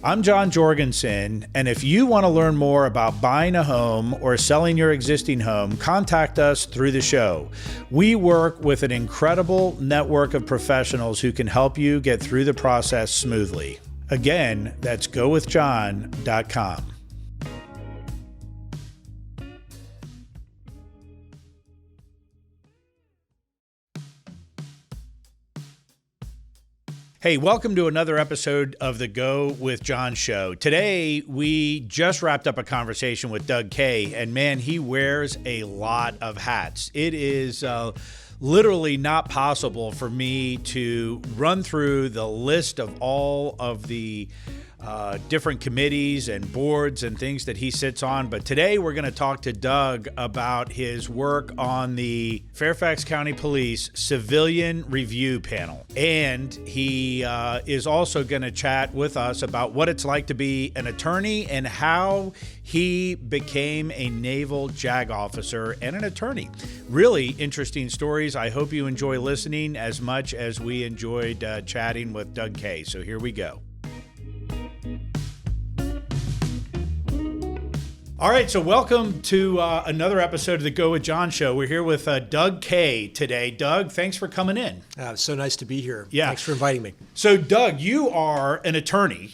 I'm John Jorgensen, and if you want to learn more about buying a home or selling your existing home, contact us through the show. We work with an incredible network of professionals who can help you get through the process smoothly. Again, that's gowithjohn.com. Hey, welcome to another episode of the Go with John show. Today, we just wrapped up a conversation with Doug Kay, and man, he wears a lot of hats. It is literally not possible for me to run through the list of all of the different committees and boards and things that he sits on. But today we're going to talk to Doug about his work on the Fairfax County Police Civilian Review Panel. And he is also going to chat with us about what it's like to be an attorney and how he became a naval JAG officer and an attorney. Really interesting stories. I hope you enjoy listening as much as we enjoyed chatting with Doug Kay. So here we go. All right, so welcome to another episode of the Go with John show. We're here with Doug Kay today. Doug, thanks for coming in. It's so nice to be here. Yeah. Thanks for inviting me. So, Doug, you are an attorney.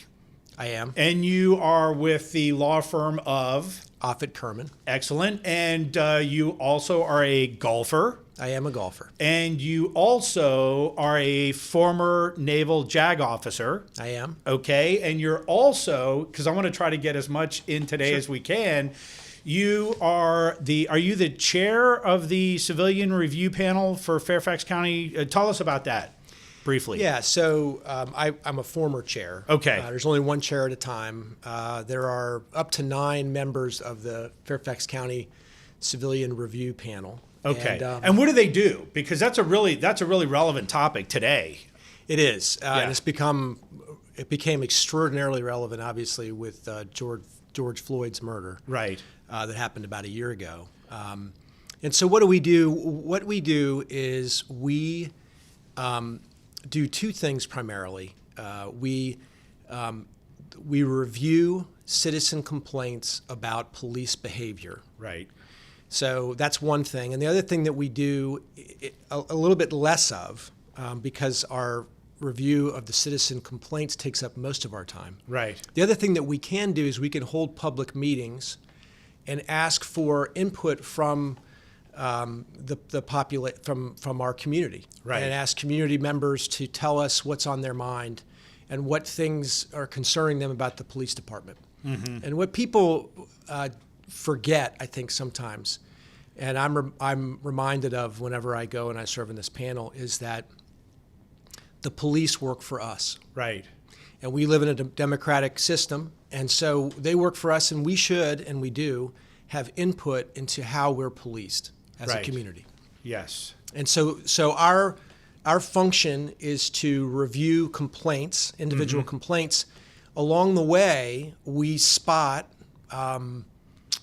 I am. And you are with the law firm of? Offit Kerman. Excellent. And you also are a golfer. I am a golfer. And you also are a former naval JAG officer. I am. Okay. And you're also, because I want to try to get as much in today as we can, are you the chair of the Civilian Review Panel for Fairfax County? Tell us about that briefly. Yeah, so I'm a former chair. Okay. There's only one chair at a time. There are up to 9 members of the Fairfax County Civilian Review Panel. Okay. And what do they do? Because that's a really relevant topic today. It is. Yeah. And it became extraordinarily relevant, obviously, with George Floyd's murder. Right. That happened about a year ago. And so what do we do? What we do is we do 2 things primarily. We review citizen complaints about police behavior. Right. So that's one thing. And the other thing that we do a little bit less of, because our review of the citizen complaints takes up most of our time. Right. The other thing that we can do is we can hold public meetings and ask for input from from our community. Right. And ask community members to tell us what's on their mind and what things are concerning them about the police department. Mm-hmm. And what people forget, I think, sometimes, and I'm reminded of whenever I go and I serve in this panel, is that the police work for us. Right. And we live in a democratic system, and so they work for us, and we should, and we do, have input into how we're policed as a community. Yes. And so our function is to review complaints, individual complaints. Along the way, we spot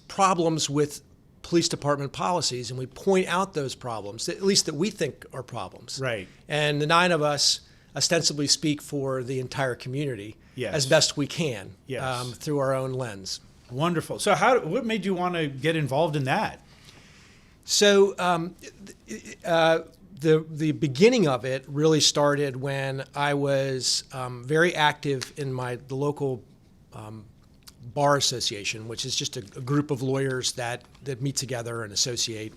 problems with police department policies, and we point out those problems, at least that we think are problems. Right. And the 9 of us ostensibly speak for the entire community as best we can through our own lens. Wonderful. So what made you want to get involved in that? So the beginning of it really started when I was very active in the local Bar Association, which is just a group of lawyers that meet together and associate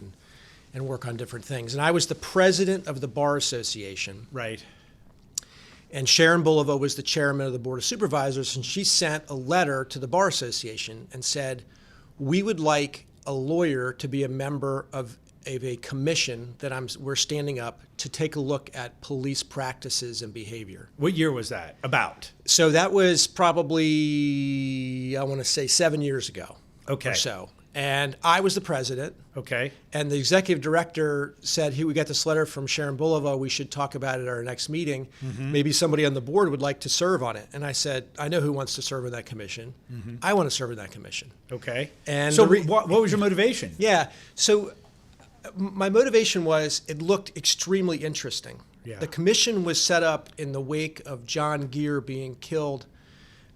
and work on different things. And I was the president of the Bar Association. Right. And Sharon Bulova was the chairman of the Board of Supervisors, and she sent a letter to the Bar Association and said, we would like a lawyer to be a member of a commission that we're standing up to take a look at police practices and behavior. What year was that about? So that was probably, I want to say 7 years ago. Okay. Or so. And I was the president. Okay. And the executive director said, we got this letter from Sharon Bulova, we should talk about it at our next meeting. Mm-hmm. Maybe somebody on the board would like to serve on it. And I said, I know who wants to serve in that commission. Mm-hmm. I want to serve in that commission. Okay. And so what was your motivation? Yeah. So my motivation was it looked extremely interesting. Yeah. The commission was set up in the wake of John Gear being killed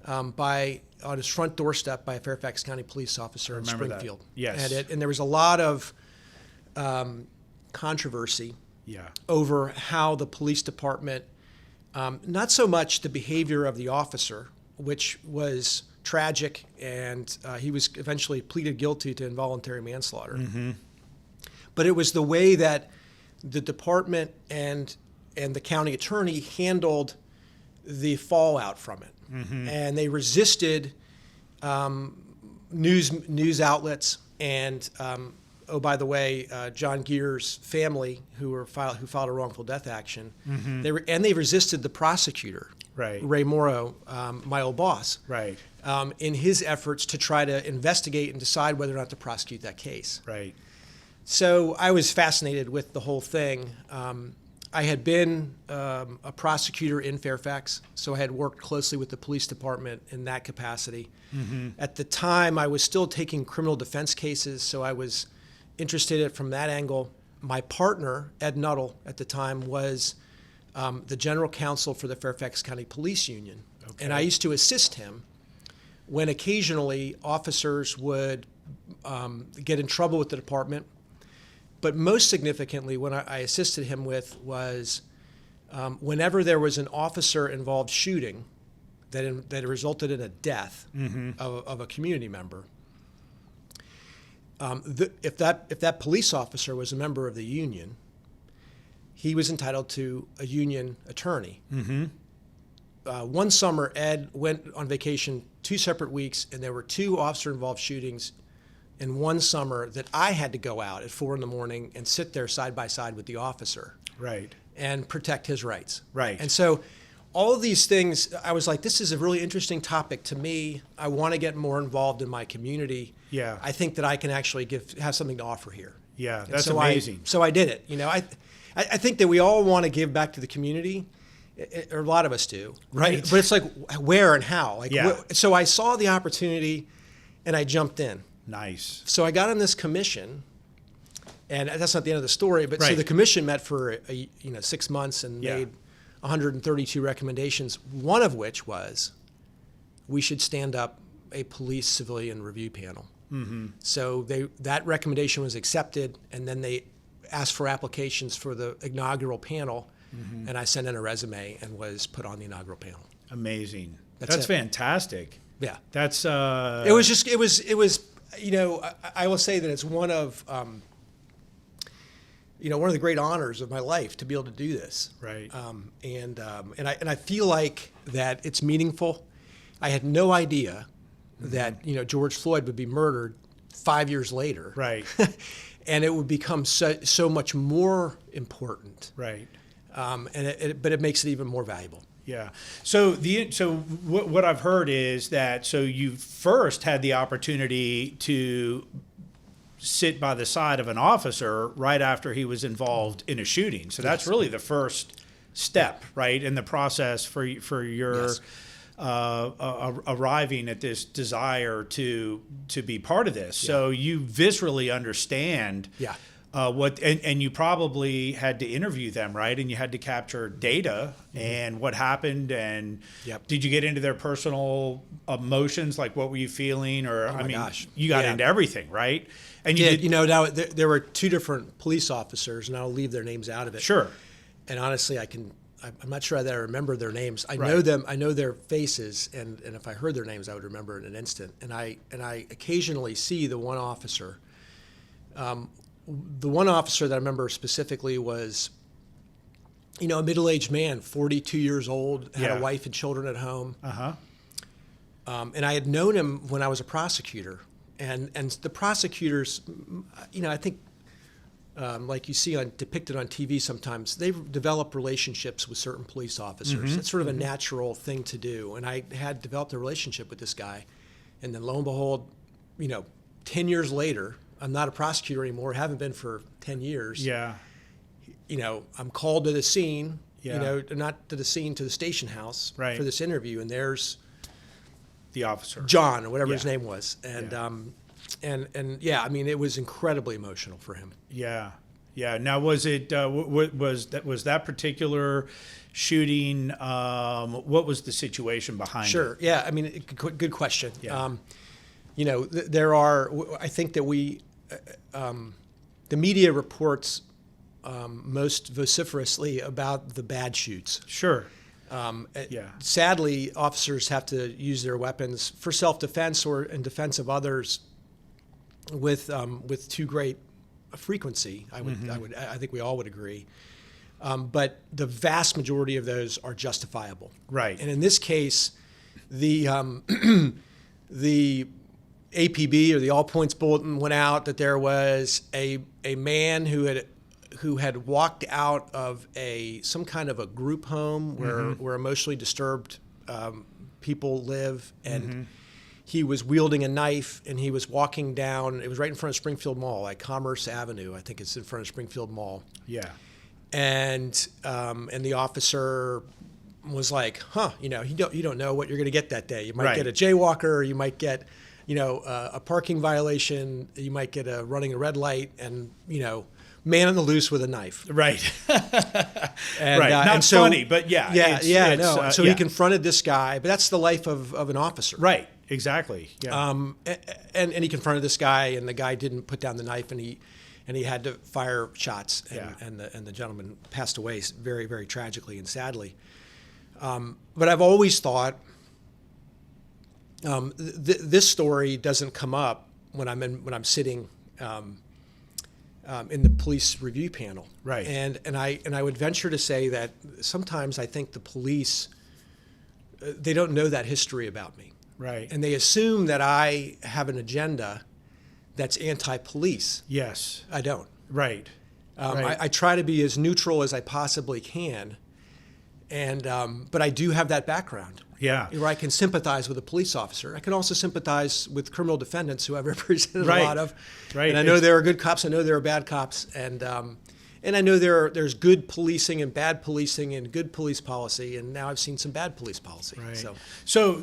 on his front doorstep by a Fairfax County police officer in Springfield. That. Yes. And there was a lot of controversy over how the police department, not so much the behavior of the officer, which was tragic, and he was eventually pleaded guilty to involuntary manslaughter. But it was the way that the department and the county attorney handled the fallout from it. And they resisted news outlets and oh, by the way, John Gere's family, who filed a wrongful death action, they resisted the prosecutor, Ray Morrow, my old boss, in his efforts to try to investigate and decide whether or not to prosecute that case. So I was fascinated with the whole thing. I had been a prosecutor in Fairfax, so I had worked closely with the police department in that capacity. At the time, I was still taking criminal defense cases, so I was interested in it from that angle. My partner, Ed Nuttall, at the time was the general counsel for the Fairfax County Police Union. And I used to assist him when occasionally officers would get in trouble with the department. But most significantly, what I assisted him with was whenever there was an officer-involved shooting that resulted in a death of a community member, if that police officer was a member of the union, he was entitled to a union attorney. One summer, Ed went on vacation 2 separate weeks, and there were 2 officer-involved shootings in one summer that I had to go out at 4 a.m. and sit there side by side with the officer, and protect his rights. And so, all of these things, I was like, this is a really interesting topic to me. I want to get more involved in my community. I think that I can actually have something to offer here. That's amazing. So I did it. You know, I think that we all want to give back to the community, or a lot of us do. But it's like, where and how? So I saw the opportunity, and I jumped in. Nice. So I got on this commission, and that's not the end of the story. But so the commission met for 6 months and made 132 recommendations. One of which was we should stand up a police civilian review panel. So that recommendation was accepted, and then they asked for applications for the inaugural panel, and I sent in a resume and was put on the inaugural panel. Amazing. That's fantastic. That's it was. You know, I will say that it's one of the great honors of my life to be able to do this. And I feel like that it's meaningful. I had no idea that George Floyd would be murdered 5 years later. And it would become so much more important. But it makes it even more valuable. So what I've heard is that you first had the opportunity to sit by the side of an officer right after he was involved in a shooting. So that's really the first step, in the process for your arriving at this desire to be part of this. So you viscerally understand. And you probably had to interview them, and you had to capture data and what happened, and did you get into their personal emotions, like what were you feeling, or you got into everything, right? And you now there were 2 different police officers, and I'll leave their names out of it. And honestly, I'm not sure that I remember their names. I know them, I know their faces, and if I heard their names, I would remember in an instant. And I occasionally see the one officer. The one officer that I remember specifically was, a middle-aged man, 42 years old, had a wife and children at home. And I had known him when I was a prosecutor. And the prosecutors, I think, like you see depicted on TV sometimes, they develop relationships with certain police officers. It's sort of a natural thing to do. And I had developed a relationship with this guy. And then lo and behold, 10 years later, I'm not a prosecutor anymore, haven't been for 10 years. I'm called to the scene, not to the scene, to the station house for this interview. And there's the officer, John, or whatever his name was. And it was incredibly emotional for him. Yeah. Now, was it was that particular shooting? What was the situation behind it? Sure. Yeah. I mean, good question. Yeah. There are. I think that the media reports most vociferously about the bad shoots. Sure. Yeah. Sadly, officers have to use their weapons for self-defense or in defense of others with too great a frequency. I think we all would agree. But the vast majority of those are justifiable. Right. And in this case, the the APB or the All Points Bulletin went out that there was a man who had walked out of some kind of a group home where emotionally disturbed people live, and he was wielding a knife, and he was walking down. It was right in front of Springfield Mall, like Commerce Avenue. I think it's in front of Springfield Mall. Yeah. And the officer was like, you don't know what you're going to get that day. You might get a jaywalker, or you might get, a parking violation. You might get a running a red light, and man on the loose with a knife. Right. And, right. Not and so, funny, but yeah. So he confronted this guy, but that's the life of an officer. Right. Exactly. Yeah. And he confronted this guy, and the guy didn't put down the knife, and he had to fire shots, and the gentleman passed away very, very tragically and sadly. But I've always thought this story doesn't come up when I'm sitting in the police review panel, right? And I would venture to say that sometimes I think the police they don't know that history about me, right? And they assume that I have an agenda that's anti-police. Yes. I don't. Right. I try to be as neutral as I possibly can, and but I do have that background. Yeah. Where I can sympathize with a police officer. I can also sympathize with criminal defendants who I've represented Right. a lot of. Right. And I know there are good cops. I know there are bad cops, and I know there's good policing and bad policing and good police policy. And now I've seen some bad police policy. Right. So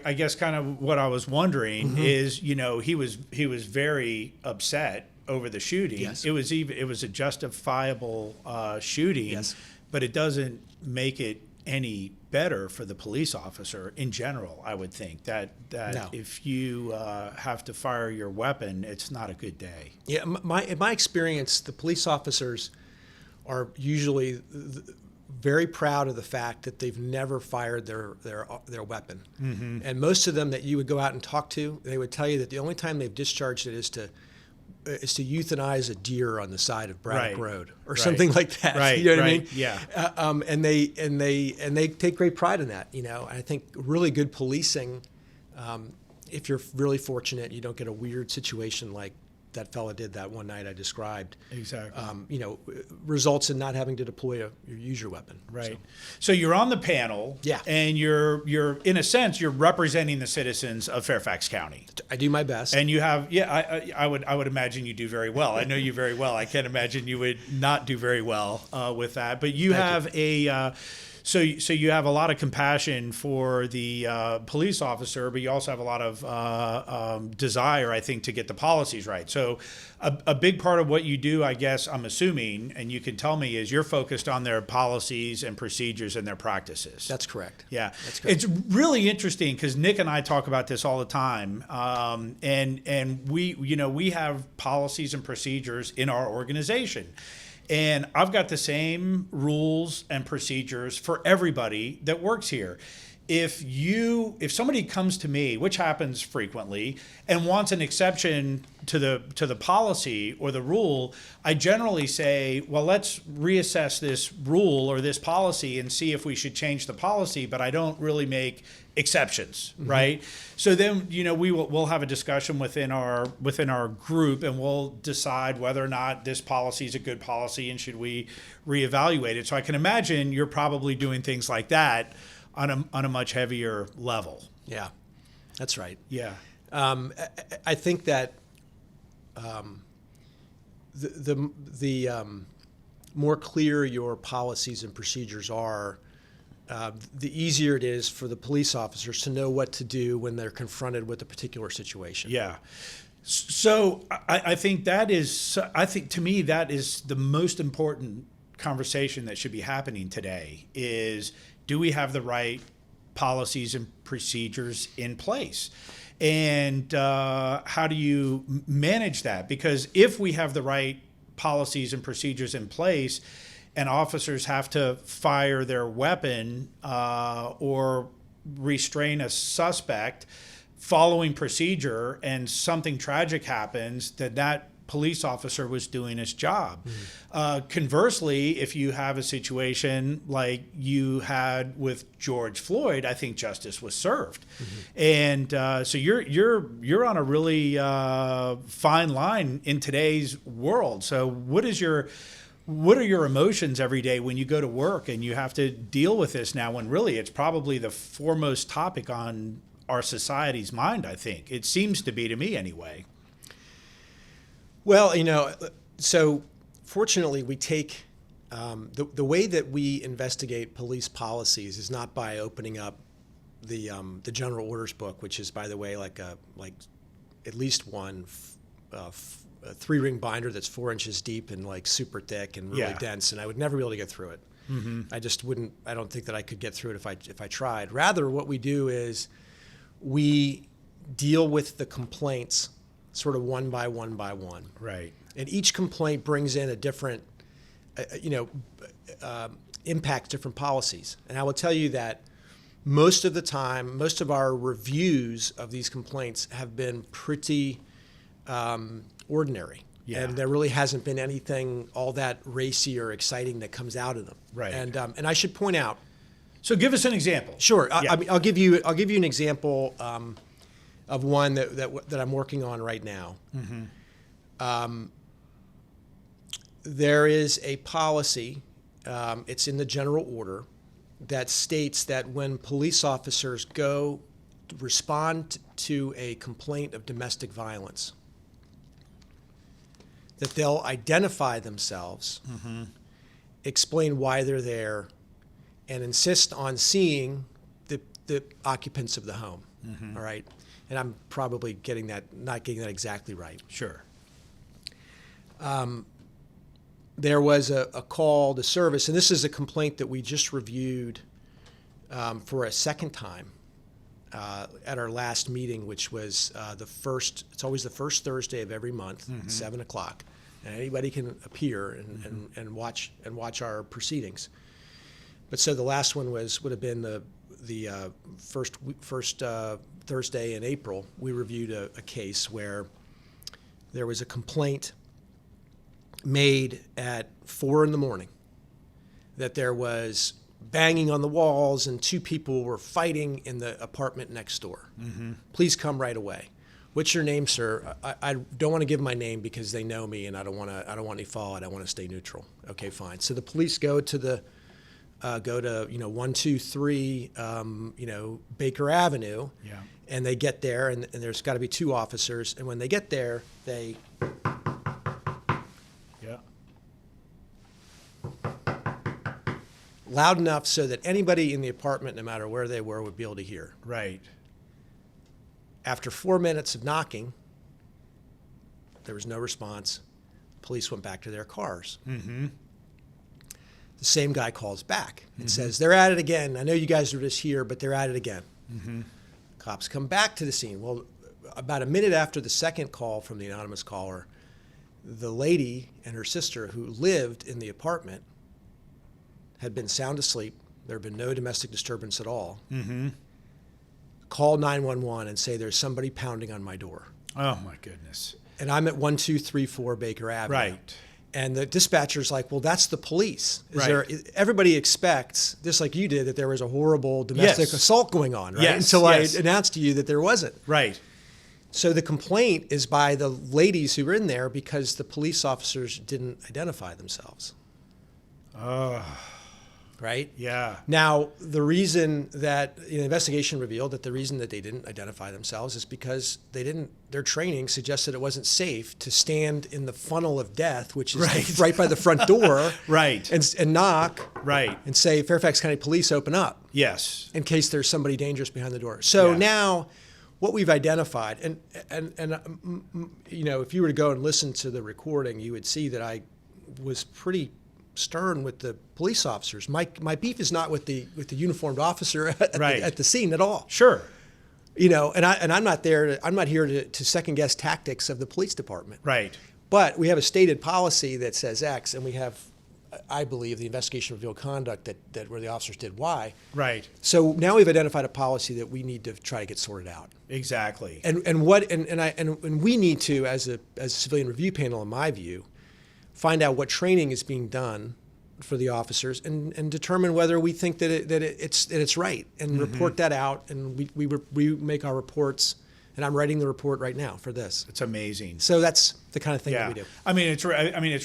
I guess kind of what I was wondering is, he was very upset over the shooting. Yes. It was a justifiable shooting. Yes. But it doesn't make it any better for the police officer in general. I would think that No. if you have to fire your weapon, it's not a good day. Yeah, in my experience, the police officers are usually very proud of the fact that they've never fired their weapon. And most of them that you would go out and talk to, they would tell you that the only time they've discharged it is to euthanize a deer on the side of Braddock Road or something like that. Right. You know what I mean? Yeah. And they take great pride in that. I think really good policing. If you're really fortunate, you don't get a weird situation like that fella did that one night I described. Exactly. Results in not having to use your weapon. Right. So you're on the panel. Yeah. And you're in a sense you're representing the citizens of Fairfax County. I do my best. And you have I would imagine you do very well. I know you very well. I can't imagine you would not do very well with that. But you have So you have a lot of compassion for the police officer, but you also have a lot of desire, I think, to get the policies right. So a big part of what you do, I guess, I'm assuming, and you can tell me, is you're focused on their policies and procedures and their practices. That's correct. Yeah. That's correct. It's really interesting because Nick and I talk about this all the time. And we have policies and procedures in our organization. And I've got the same rules and procedures for everybody that works here. If somebody comes to me, which happens frequently, and wants an exception to the policy or the rule, I generally say, well, let's reassess this rule or this policy and see if we should change the policy, but I don't really make exceptions, right? So then, we'll have a discussion within our group, and we'll decide whether or not this policy is a good policy and should we reevaluate it. So I can imagine you're probably doing things like that on a much heavier level. Yeah, that's right. Yeah. I think that the more clear your policies and procedures are, the easier it is for the police officers to know what to do when they're confronted with a particular situation. Yeah. So I think to me, that is the most important conversation that should be happening today is, do we have the right policies and procedures in place? And how do you manage that? Because if we have the right policies and procedures in place and officers have to fire their weapon or restrain a suspect following procedure and something tragic happens, that police officer was doing his job. Conversely, if you have a situation like you had with George Floyd, I think justice was served. And so you're on a really fine line in today's world. So what are your emotions every day when you go to work and you have to deal with this now, when really it's probably the foremost topic on our society's mind? I think it seems to be, to me anyway. Well, so fortunately we take the way that we investigate police policies is not by opening up the general orders book, which is, by the way, like at least one a 3-ring binder that's 4 inches deep and like super thick and really dense, and I would never be able to get through it. I just wouldn't. I don't think that I could get through it if I tried. Rather, what we do is we deal with the complaints sort of one by one by one. Right. And each complaint brings in a different, impacts different policies. And I will tell you that most of the time, most of our reviews of these complaints have been pretty ordinary. Yeah. And there really hasn't been anything all that racy or exciting that comes out of them. Right. And I should point out. So give us an example. Sure. Yeah. I'll give you an example of one that I'm working on right now. There is a policy, it's in the general order, that states that when police officers go to respond to a complaint of domestic violence, that they'll identify themselves, explain why they're there, and insist on seeing the occupants of the home. All right? And I'm probably not getting that exactly right. Sure. There was a call to service, and this is a complaint that we just reviewed for a second time at our last meeting, which was it's always the first Thursday of every month, at 7 o'clock. And anybody can appear and watch our proceedings. But so the last one would have been the first Thursday in April. We reviewed a case where there was a complaint made at 4 a.m. that there was banging on the walls and 2 people were fighting in the apartment next door. Please come right away. What's your name, sir? I don't want to give my name because they know me and I don't want any fallout. I want to stay neutral. Okay, fine. So the police go to 123 Baker Avenue. Yeah. And they get there, and there's got to be 2 officers. And when they get there, they loud enough so that anybody in the apartment, no matter where they were, would be able to hear. Right. After 4 minutes of knocking, there was no response. Police went back to their cars. The same guy calls back and says, "They're at it again. I know you guys are just here, but they're at it again." Cops come back to the scene. Well, about a minute after the second call from the anonymous caller, the lady and her sister who lived in the apartment had been sound asleep. There had been no domestic disturbance at all. Call 911 and say, "There's somebody pounding on my door." Oh, my goodness. And I'm at 1234 Baker Avenue. Right. And the dispatcher's like, "Well, that's the police." Right. Everybody expects, just like you did, that there was a horrible domestic assault going on, right? Until I announced to you that there wasn't. Right. So the complaint is by the ladies who were in there because the police officers didn't identify themselves. Right? Yeah. Now, the reason that the investigation revealed that the reason that they didn't identify themselves is because their training suggested it wasn't safe to stand in the funnel of death, which is right by the front door. Right. And knock. Right. And say, "Fairfax County Police, open up." Yes. In case there's somebody dangerous behind the door. So now what we've identified, if you were to go and listen to the recording, you would see that I was pretty stern with the police officers. My beef is not with the uniformed officer at the scene at all. Sure. And I'm not here to second guess tactics of the police department. Right. But we have a stated policy that says X, and we have, I believe, the investigation revealed conduct that where the officers did Y. Right. So now we've identified a policy that we need to try to get sorted out. Exactly. And we need to, as a civilian review panel, in my view, find out what training is being done for the officers and determine whether we think that it's right, and report that out. And we make our reports. And I'm writing the report right now for this. It's amazing. So that's the kind of thing that we do. I mean, it's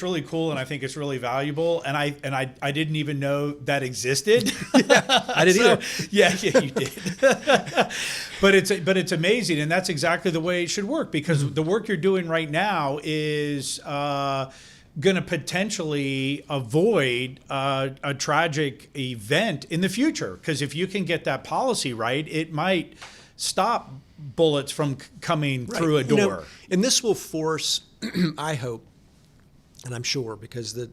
really cool, and I think it's really valuable. And I didn't even know that existed. I didn't either. Yeah, you did. But it's amazing, and that's exactly the way it should work, because the work you're doing right now is going to potentially avoid a tragic event in the future. Because if you can get that policy right, it might stop bullets from coming through a door. And this will force, I hope, and I'm sure, because this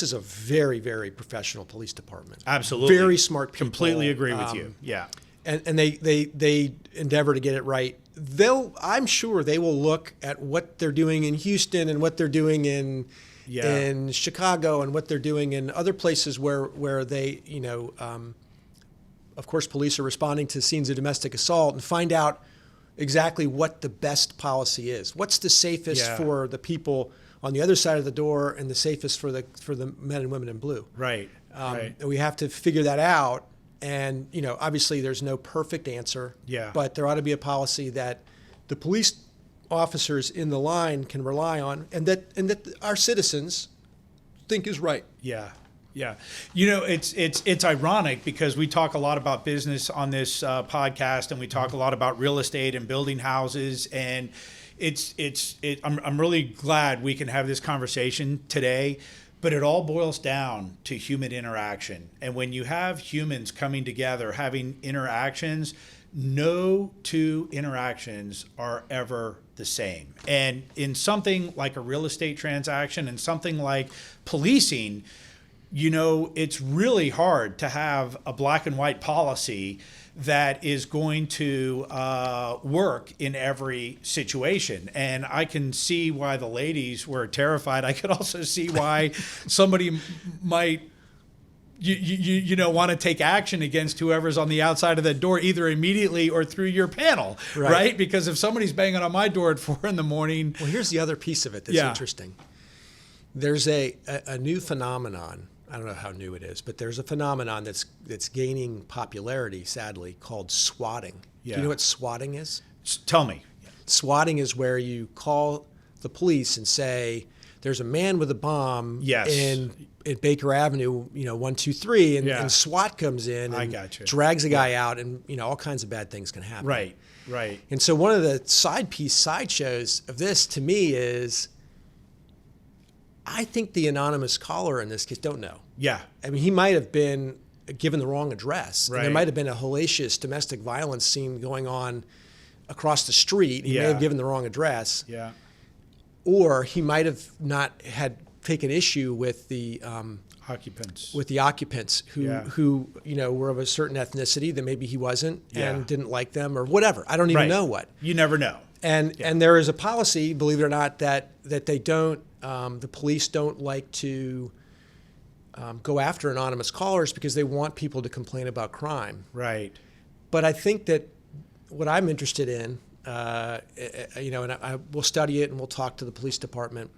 is a very, very professional police department. Absolutely. Very smart people. Completely agree with you. Yeah. And they endeavor to get it right. I'm sure they will look at what they're doing in Houston and what they're doing in Chicago and what they're doing in other places where they, of course, police are responding to scenes of domestic assault, and find out exactly what the best policy is. What's the safest for the people on the other side of the door, and the safest for the men and women in blue. Right. We have to figure that out. And obviously, there's no perfect answer. Yeah. But there ought to be a policy that the police officers in the line can rely on, and that our citizens think is right. Yeah. Yeah. It's ironic, because we talk a lot about business on this podcast, and we talk a lot about real estate and building houses. And I'm really glad we can have this conversation today, but it all boils down to human interaction. And when you have humans coming together, having interactions, no two interactions are ever the same. And in something like a real estate transaction and something like policing, it's really hard to have a black and white policy that is going to work in every situation. And I can see why the ladies were terrified. I could also see why somebody might want to take action against whoever's on the outside of that door, either immediately or through your panel, right? Because if somebody's banging on my door at 4 a.m. Well, here's the other piece of it that's interesting. There's a new phenomenon. I don't know how new it is, but there's a phenomenon that's gaining popularity, sadly, called swatting. Yeah. Do you know what swatting is? Tell me. Swatting is where you call the police and say, there's a man with a bomb in Baker Avenue, 123, and SWAT comes in and drags a guy out, and all kinds of bad things can happen. Right. And so one of the sideshows of this, to me, is I think the anonymous caller in this case don't know. Yeah. I mean, he might have been given the wrong address. Right. And there might have been a hellacious domestic violence scene going on across the street. He may have given the wrong address. Yeah. Or he might have not had taken issue with the occupants. With the occupants who were of a certain ethnicity that maybe he wasn't and didn't like them or whatever. I don't even know what. You never know. And there is a policy, believe it or not, that they don't. The police don't like to go after anonymous callers because they want people to complain about crime. Right. But I think that what I'm interested in, and I will study it and we'll talk to the police department,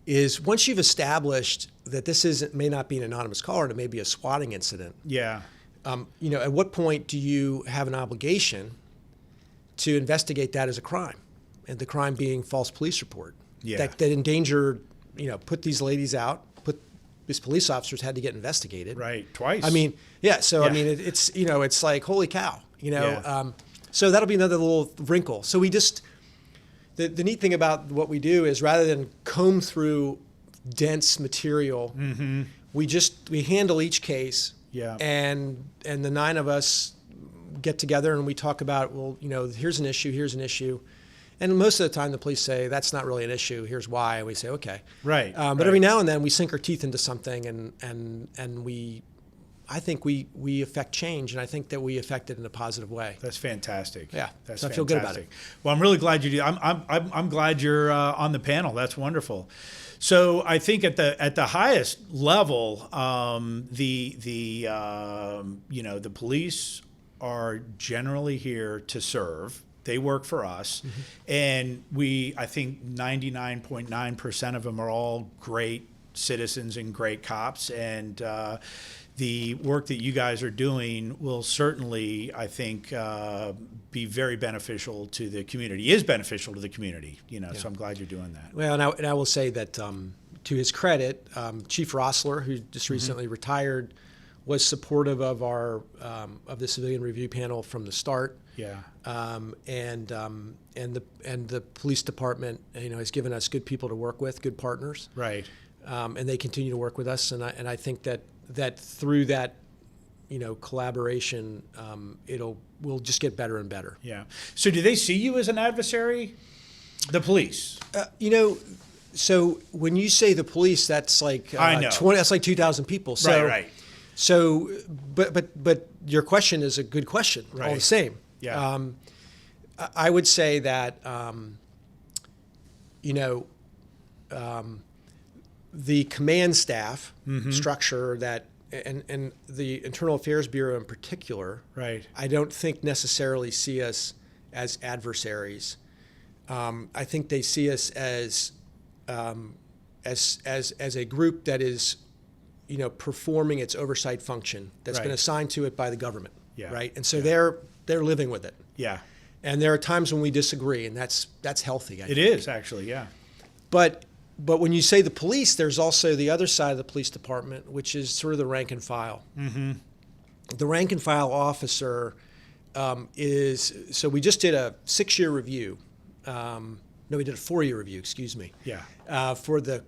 is once you've established that this may not be an anonymous caller, it may be a swatting incident. Yeah. At what point do you have an obligation to investigate that as a crime, and the crime being false police report? That endangered, put these ladies out, these police officers had to get investigated. Right, twice. I mean, I mean, it's like, holy cow, so that'll be another little wrinkle. So we just, the neat thing about what we do is rather than comb through dense material, we handle each case. Yeah. And the 9 of us get together and we talk about, well, here's an issue. And most of the time the police say, that's not really an issue, here's why. And we say, okay. Right. But every now and then we sink our teeth into something and I think we affect change, and I think that we affect it in a positive way. That's fantastic. Yeah, that's so I feel good about it. Well, I'm really glad you do. I'm glad you're on the panel. That's wonderful. So I think at the highest level, the police are generally here to serve. They work for us, and I think 99.9% of them are all great citizens and great cops, and the work that you guys are doing will certainly, I think, be very beneficial to the community, is beneficial to the community, so I'm glad you're doing that. Well, and I will say that to his credit, Chief Rossler, who just recently retired, was supportive of our of the civilian review panel from the start. Yeah. And the police department, has given us good people to work with, good partners. Right. And they continue to work with us, and I think that through that, collaboration, we'll just get better and better. Yeah. So do they see you as an adversary? The police? So when you say the police, that's like I know. That's like 2,000 people. So, right. So, but your question is a good question. Right. All the same. Yeah. I would say that the command staff structure that, and the Internal Affairs Bureau in particular, right, I don't think necessarily see us as adversaries. I think they see us as a group that is, performing its oversight function that's been assigned to it by the government, right? And so they're living with it. Yeah. And there are times when we disagree, and that's healthy. I think. It is actually, yeah. But when you say the police, there's also the other side of the police department, which is sort of the rank and file. Mm-hmm. The rank and file officer so we just did a 6-year review. We did a 4-year review, excuse me. Yeah. For the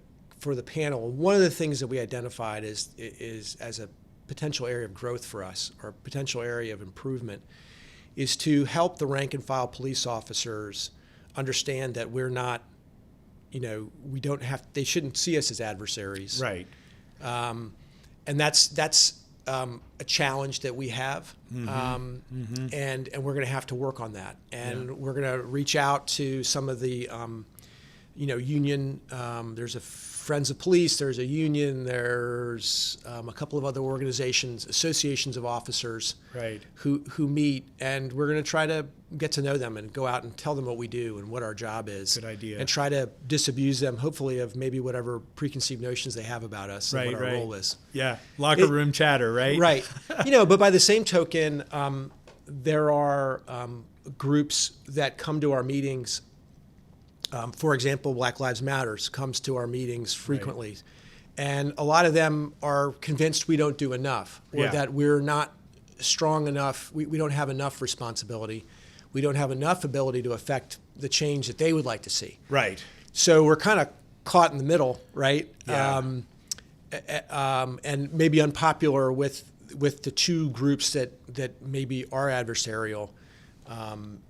panel. One of the things that we identified is as a potential area of growth for us, or potential area of improvement, is to help the rank and file police officers understand that we're not, they shouldn't see us as adversaries. Right. And that's a challenge that we have. And we're going to have to work on that. And we're going to reach out to some of the, union, there's a Friends of Police, there's a union, there's a couple of other organizations, associations of officers, right, who meet, and we're going to try to get to know them and go out and tell them what we do and what our job is. Good idea. And try to disabuse them, hopefully, of maybe whatever preconceived notions they have about us and what our role is. Yeah, locker room chatter, right? Right. But by the same token, there are groups that come to our meetings. For example, Black Lives Matters comes to our meetings frequently. Right. And a lot of them are convinced we don't do enough, or that we're not strong enough, we don't have enough responsibility, we don't have enough ability to affect the change that they would like to see. Right. So we're kind of caught in the middle, right? Yeah. And maybe unpopular with the two groups that maybe are adversarial.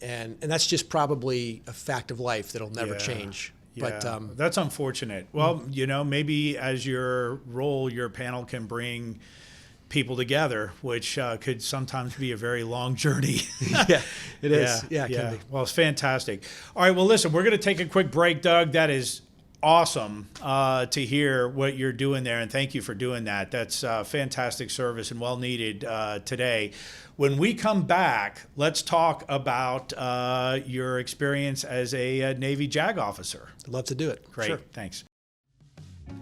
And that's just probably a fact of life that'll never change. Yeah. But that's unfortunate. Well, maybe as your role, your panel can bring people together, which could sometimes be a very long journey. Yeah, it is. Yeah, it can be. Well, it's fantastic. All right, well, listen, we're going to take a quick break, Doug. That is awesome to hear what you're doing there, and thank you for doing that. That's fantastic service and well needed today. When we come back, let's talk about your experience as a Navy JAG officer. I'd love to do it. Great, Sure. Thanks.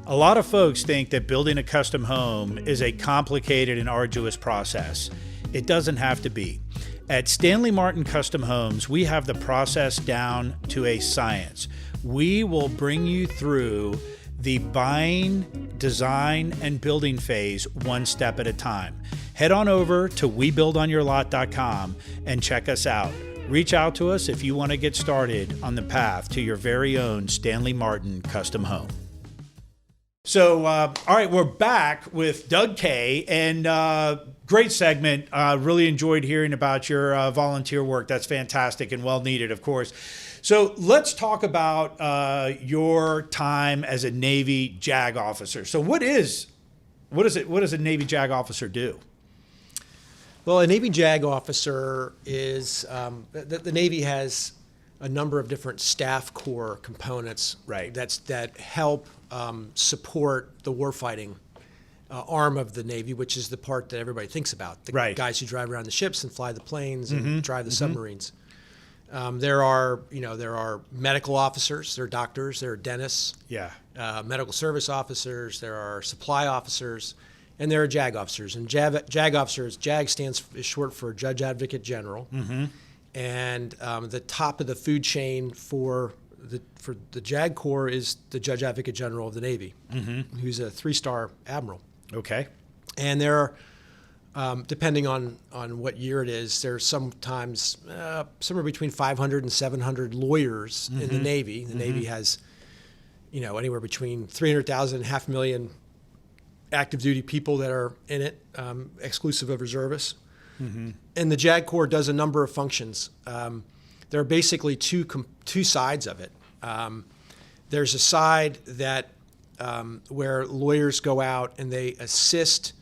A lot of folks think that building a custom home is a complicated and arduous process. It doesn't have to be. At Stanley Martin Custom Homes, we have the process down to a science. We will bring you through the buying, design, and building phase one step at a time. Head on over to webuildonyourlot.com and check us out. Reach out to us if you want to get started on the path to your very own Stanley Martin custom home. So, all right, we're back with Doug Kay. And Great segment. Really enjoyed hearing about your volunteer work. That's fantastic and well needed, of course. So let's talk about your time as a Navy JAG officer. So what does a Navy JAG officer do? Well, a Navy JAG officer is the Navy has a number of different staff corps components, right, that help support the warfighting arm of the Navy, which is the part that everybody thinks about. The right. guys who drive around the ships and fly the planes and drive the submarines. There are medical officers, there are doctors, there are dentists, medical service officers, there are supply officers, and there are JAG officers. And JAG officers, JAG is short for Judge Advocate General, and the top of the food chain for the JAG Corps is the Judge Advocate General of the Navy, who's a 3-star admiral. Okay. And there are, depending on what year it is, there's sometimes somewhere between 500 and 700 lawyers in the Navy. The Navy has, anywhere between 300,000 and 500,000 active duty people that are in it, exclusive of reservists. And the JAG Corps does a number of functions. There are basically two sides of it. There's a side that where lawyers go out and they assist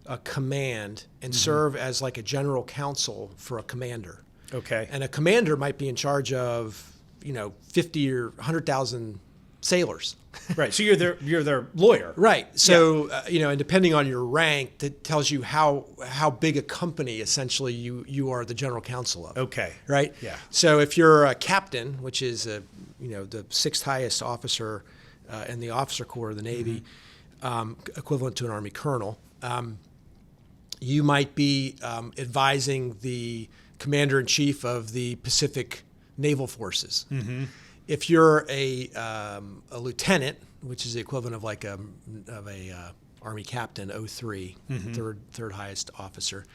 a command and serve as like a general counsel for a commander. Okay. And a commander might be in charge of 50 or 100,000 sailors. Right. So you're their lawyer. Right. So and depending on your rank, that tells you how big a company essentially you are the general counsel of. Okay. Right. Yeah. So if you're a captain, which is the 6th highest officer in the officer corps of the Navy, equivalent to an Army colonel, you might be advising the commander-in-chief of the Pacific Naval Forces. If you're a lieutenant, which is the equivalent of like a Army captain, 03, third highest officer,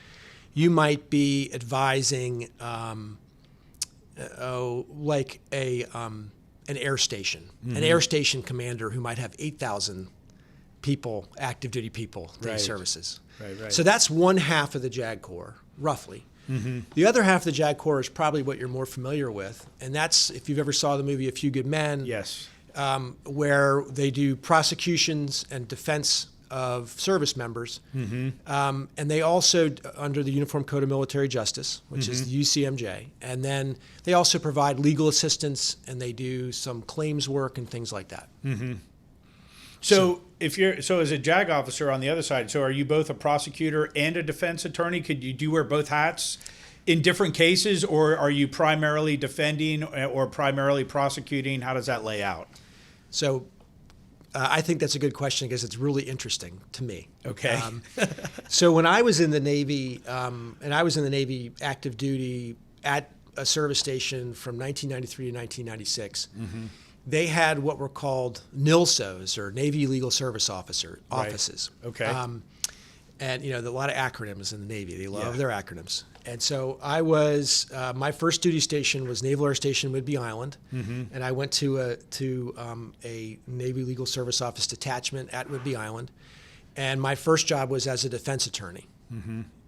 you might be advising like an air station, an air station commander who might have 8,000 people, active duty people, in services. Right. So that's one half of the JAG Corps, roughly. The other half of the JAG Corps is probably what you're more familiar with, and that's if you've ever saw the movie A Few Good Men, yes, where they do prosecutions and defense of service members, and they also, under the Uniform Code of Military Justice, which is the UCMJ, and then they also provide legal assistance and they do some claims work and things like that. So if you're as a JAG officer on the other side, so are you both a prosecutor and a defense attorney? Do you wear both hats in different cases, or are you primarily defending or primarily prosecuting? How does that lay out? So I think that's a good question because it's really interesting to me. Okay. So when I was in the Navy, and I was in the Navy active duty at a service station from 1993 to 1996, they had what were called NILSOs, or Navy Legal Service offices. Right. Okay. And a lot of acronyms in the Navy. They love their acronyms. And so I was my first duty station was Naval Air Station Whidbey Island, and I went to a Navy Legal Service Office detachment at Whidbey Island, and my first job was as a defense attorney.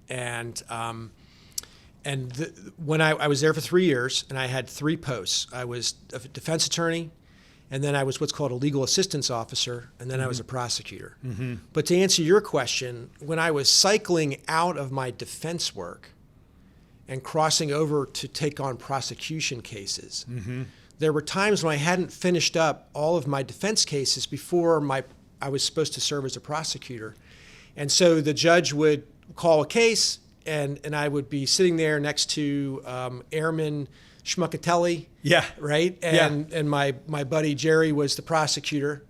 And when I was there for 3 years, and I had 3 posts. I was a defense attorney, and then I was what's called a legal assistance officer, and then I was a prosecutor. But to answer your question, when I was cycling out of my defense work and crossing over to take on prosecution cases, there were times when I hadn't finished up all of my defense cases before I was supposed to serve as a prosecutor. And so the judge would call a case, and I would be sitting there next to Airman Schmuckatelli, right? And my buddy Jerry was the prosecutor.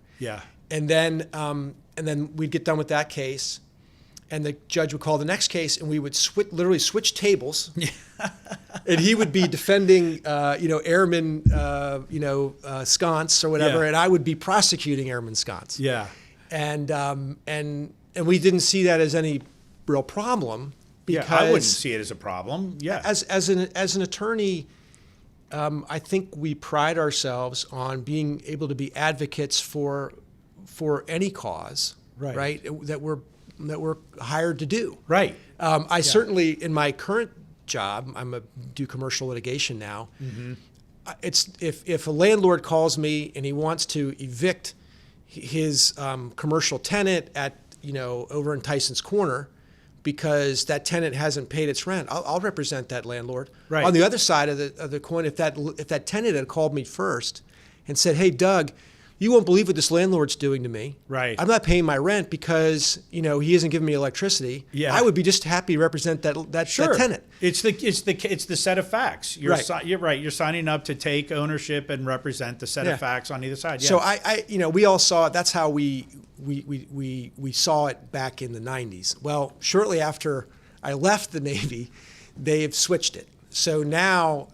And then we'd get done with that case, and the judge would call the next case, and we would literally switch tables. And he would be defending, Airman, Sconce or whatever, and I would be prosecuting Airman Sconce. And we didn't see that as any real problem. Because I wouldn't see it as a problem. As an attorney, I think we pride ourselves on being able to be advocates for any cause, right? That we're hired to do. Right. I certainly, in my current job, do commercial litigation now. Mm-hmm. It's if a landlord calls me and he wants to evict his commercial tenant at over in Tyson's Corner because that tenant hasn't paid its rent, I'll represent that landlord. Right. On the other side of the coin, if that tenant had called me first and said, "Hey, Doug, you won't believe what this landlord's doing to me. Right. I'm not paying my rent because he isn't giving me electricity." Yeah. I would be just happy to represent that Sure. tenant. It's the set of facts. You're Right. You're right. You're signing up to take ownership and represent the set Yeah. of facts on either side. Yeah. So we all saw it. That's how we saw it back in the 90s. Well, shortly after I left the Navy, they've switched it. So now,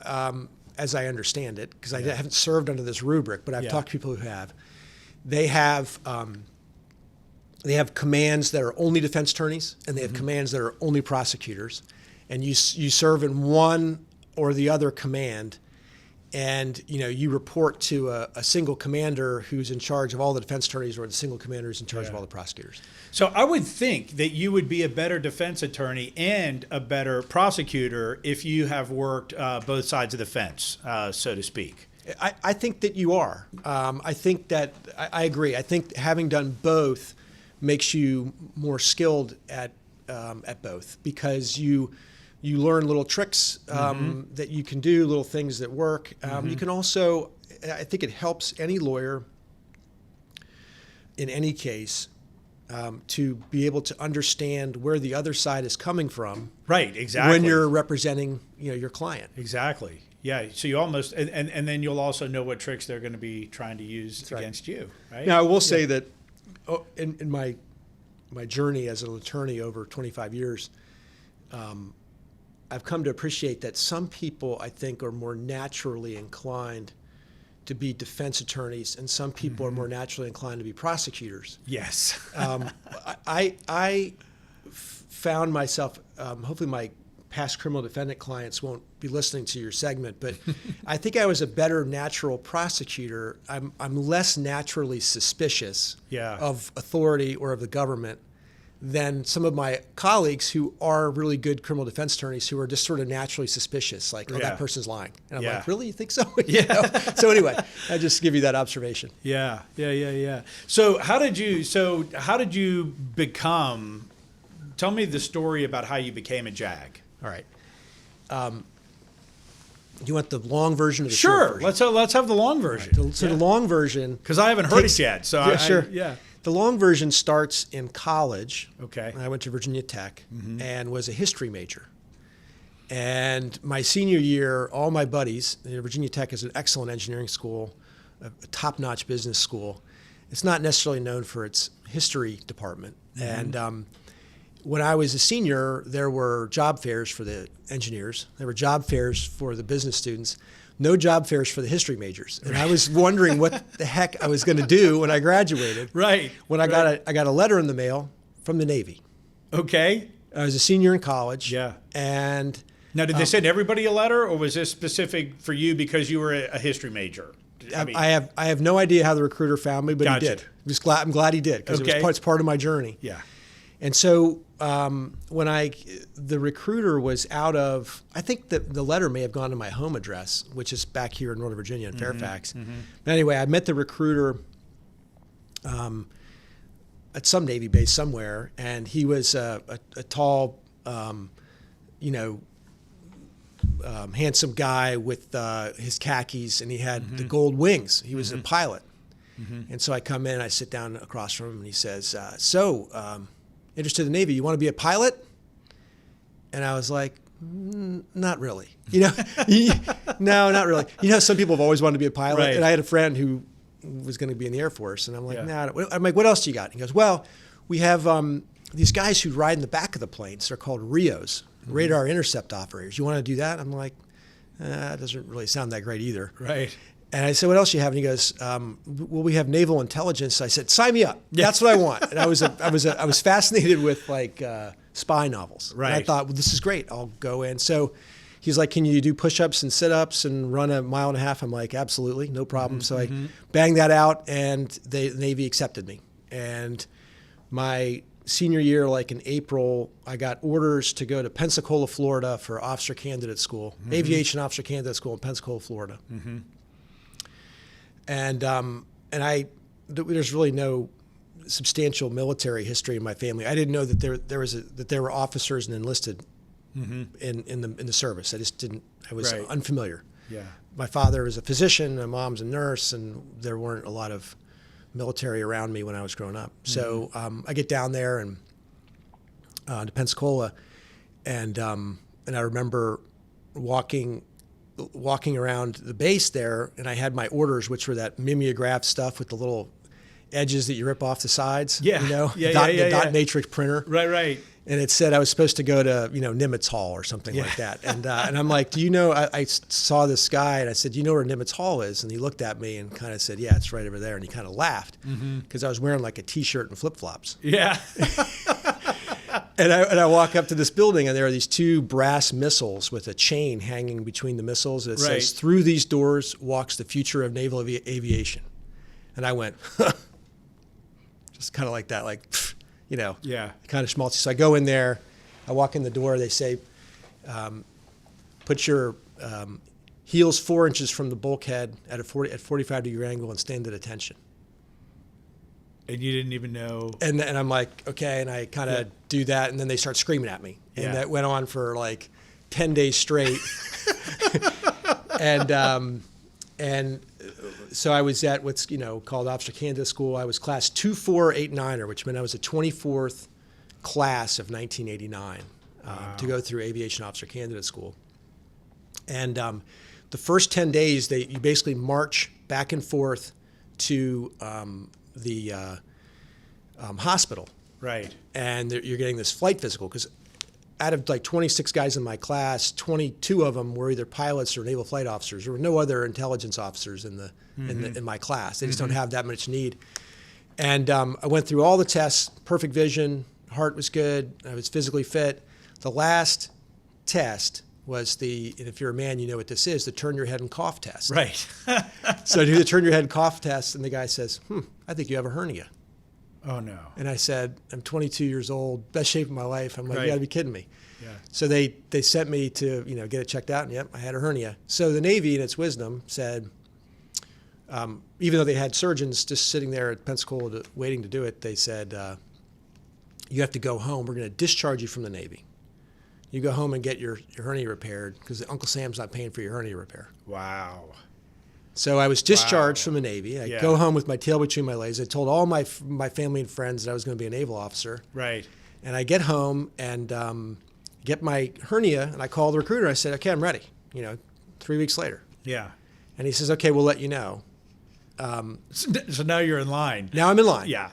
as I understand it, because I haven't served under this rubric, but I've talked to people who have, they have commands that are only defense attorneys, and they have commands that are only prosecutors, and you serve in one or the other command, and you report to a single commander who's in charge of all the defense attorneys, or the single commander who's in charge of all the prosecutors. So I would think that you would be a better defense attorney and a better prosecutor if you have worked both sides of the fence, so to speak. I think that you are. I think that I agree. I think having done both makes you more skilled at both, because you learn little tricks that you can do, little things that work. You can also, I think it helps any lawyer in any case to be able to understand where the other side is coming from. Right, exactly. When you're representing your client. Exactly. Yeah. So you almost, and then you'll also know what tricks they're going to be trying to use against you. Right. Now, I will say that in my journey as an attorney over 25 years, I've come to appreciate that some people, I think, are more naturally inclined to be defense attorneys, and some people are more naturally inclined to be prosecutors. Yes. I found myself, hopefully my past criminal defendant clients won't be listening to your segment, but I think I was a better natural prosecutor. I'm less naturally suspicious of authority or of the government than some of my colleagues who are really good criminal defense attorneys, who are just sort of naturally suspicious, like, oh, that person's lying. And I'm like, really? You think so? So anyway, I just give you that observation. Yeah. So how did you become, tell me the story about how you became a JAG. All right. You want the long version or the short version? Sure. Let's have the long version. Right. So the long version, because I haven't heard it yet. So sure. The long version starts in college. Okay. I went to Virginia Tech and was a history major. And my senior year, all my buddies, Virginia Tech is an excellent engineering school, a top-notch business school. It's not necessarily known for its history department. And when I was a senior, there were job fairs for the engineers. There were job fairs for the business students. No job fairs for the history majors. And I was wondering what the heck I was going to do when I graduated. Right. When I got a letter in the mail from the Navy. Okay. I was a senior in college. Yeah. And now, did they send everybody a letter, or was this specific for you because you were a history major? I have no idea how the recruiter found me, but he did. I'm glad he did, because it's part of my journey. Yeah. And so when the recruiter was out of, I think the letter may have gone to my home address, which is back here in Northern Virginia in Fairfax. But anyway, I met the recruiter at some Navy base somewhere, and he was a tall, handsome guy with his khakis, and he had the gold wings. He was a pilot. And so I come in, I sit down across from him, and he says, interested in the Navy, you want to be a pilot? And I was like, not really. No, not really. Some people have always wanted to be a pilot. Right. And I had a friend who was going to be in the Air Force. And I'm like, nah. I'm like, what else do you got? And he goes, well, we have these guys who ride in the back of the planes. They're called RIOs, radar intercept operators. You want to do that? I'm like, that doesn't really sound that great either. Right. And I said, what else do you have? And he goes, well, we have naval intelligence. I said, sign me up. That's what I want. And I was fascinated with spy novels. Right. And I thought, well, this is great. I'll go in. So he's like, can you do push-ups and sit-ups and run a mile and a half? I'm like, absolutely, no problem. So I banged that out, and the Navy accepted me. And my senior year, like in April, I got orders to go to Pensacola, Florida for officer candidate school, aviation officer candidate school in Pensacola, Florida. And there's really no substantial military history in my family. I didn't know that there were officers and enlisted in the service. I just didn't. I was unfamiliar. Yeah. My father was a physician, my mom's a nurse, and there weren't a lot of military around me when I was growing up. So I get down there and to Pensacola, and I remember walking around the base there, and I had my orders, which were that mimeograph stuff with the little edges that you rip off the sides. Yeah. You know, the dot matrix printer. Right. And it said I was supposed to go to, Nimitz Hall or something like that. And I'm like, do you know, I saw this guy and I said, do you know where Nimitz Hall is? And he looked at me and kind of said, yeah, it's right over there. And he kind of laughed because I was wearing like a T-shirt and flip-flops. Yeah. And I walk up to this building and there are these two brass missiles with a chain hanging between the missiles. And it says, through these doors walks the future of naval aviation. And I went, just kind of like that, like, kind of schmaltzy. So I go in there, I walk in the door, they say, put your heels 4 inches from the bulkhead at 45-degree angle and stand at attention. And you didn't even know. And I'm like, okay, and I kind of do that, and then they start screaming at me. And that went on for like 10 days straight. And so I was at what's called Officer Candidate School. I was class 2489er, which meant I was the 24th class of 1989 to go through Aviation Officer Candidate School. And the first 10 days, you basically march back and forth to the hospital. Right. And you're getting this flight physical because out of like 26 guys in my class, 22 of them were either pilots or naval flight officers. There were no other intelligence officers in my class. They just don't have that much need. And I went through all the tests, perfect vision, heart was good, I was physically fit. The last test was and if you're a man, you know what this is, the turn your head and cough test. Right. So I do the turn your head and cough test, and the guy says, I think you have a hernia. Oh, no. And I said, I'm 22 years old, best shape of my life. I'm like, you got to be kidding me. Yeah. So they sent me to get it checked out, and yep, I had a hernia. So the Navy, in its wisdom, said, even though they had surgeons just sitting there at Pensacola waiting to do it, they said, you have to go home. We're going to discharge you from the Navy. You go home and get your hernia repaired because Uncle Sam's not paying for your hernia repair. Wow. So I was discharged from the Navy. I go home with my tail between my legs. I told all my family and friends that I was going to be a naval officer. Right. And I get home and get my hernia, and I call the recruiter. I said, okay, I'm ready, 3 weeks later. Yeah. And he says, okay, we'll let you know. So now you're in line. Now I'm in line. Yeah.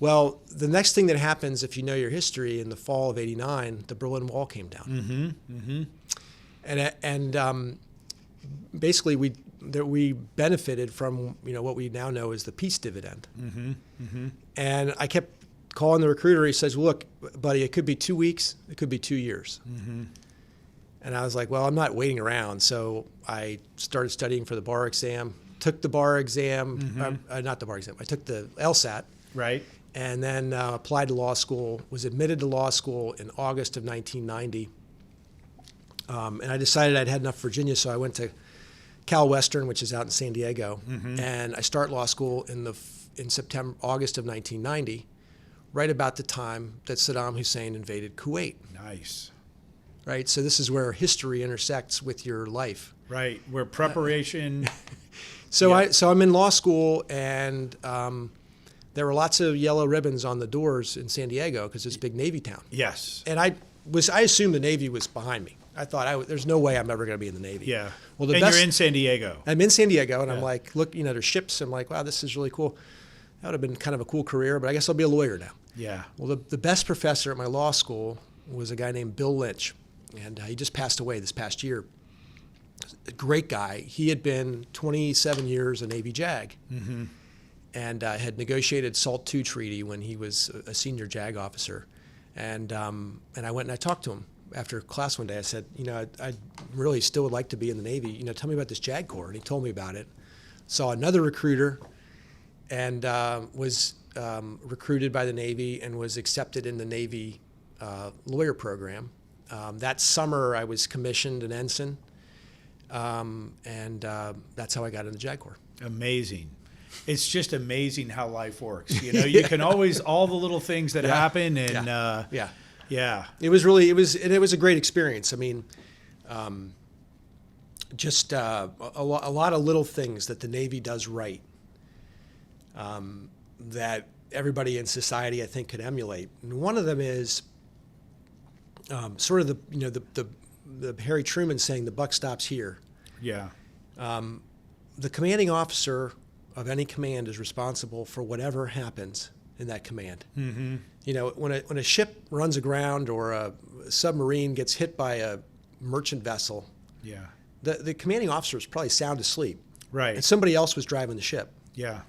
Well, the next thing that happens, if you know your history, in the fall of '89, the Berlin Wall came down. And basically we benefited from what we now know as the peace dividend. And I kept calling the recruiter. He says, well, look, buddy, it could be 2 weeks, it could be 2 years. And I was like, well, I'm not waiting around. So I started studying for the bar exam, took the bar exam, not the bar exam, I took the LSAT. Right. And then applied to law school, was admitted to law school in August of 1990. And I decided I'd had enough Virginia, so I went to Cal Western, which is out in San Diego. And I start law school in August of 1990, right about the time that Saddam Hussein invaded Kuwait. Nice. Right, so this is where history intersects with your life. Right, where preparation. So I'm in law school, and there were lots of yellow ribbons on the doors in San Diego because it's a big Navy town. Yes. And I assumed the Navy was behind me. I thought there's no way I'm ever going to be in the Navy. Yeah. Well, you're in San Diego. I'm in San Diego, and I'm like, look, there's ships. I'm like, wow, this is really cool. That would have been kind of a cool career, but I guess I'll be a lawyer now. Yeah. Well, the best professor at my law school was a guy named Bill Lynch, and he just passed away this past year. A great guy. He had been 27 years a Navy JAG. And had negotiated SALT II treaty when he was a senior JAG officer. And I went and I talked to him after class one day. I said, I really still would like to be in the Navy. Tell me about this JAG Corps. And he told me about it. Saw another recruiter and was recruited by the Navy and was accepted in the Navy lawyer program. That summer, I was commissioned an ensign, and that's how I got into the JAG Corps. Amazing. It's just amazing how life works. You know, you can always, all the little things that happen, and yeah. It was a great experience. I mean, just a lot of little things that the Navy does right, that everybody in society, I think, could emulate. And one of them is sort of the Harry Truman saying, "The buck stops here." Yeah. The commanding officer of any command is responsible for whatever happens in that command. Mm-hmm. You know, when a ship runs aground or a submarine gets hit by a merchant vessel, Yeah. the commanding officer is probably sound asleep. Right. And somebody else was driving the ship. Yeah.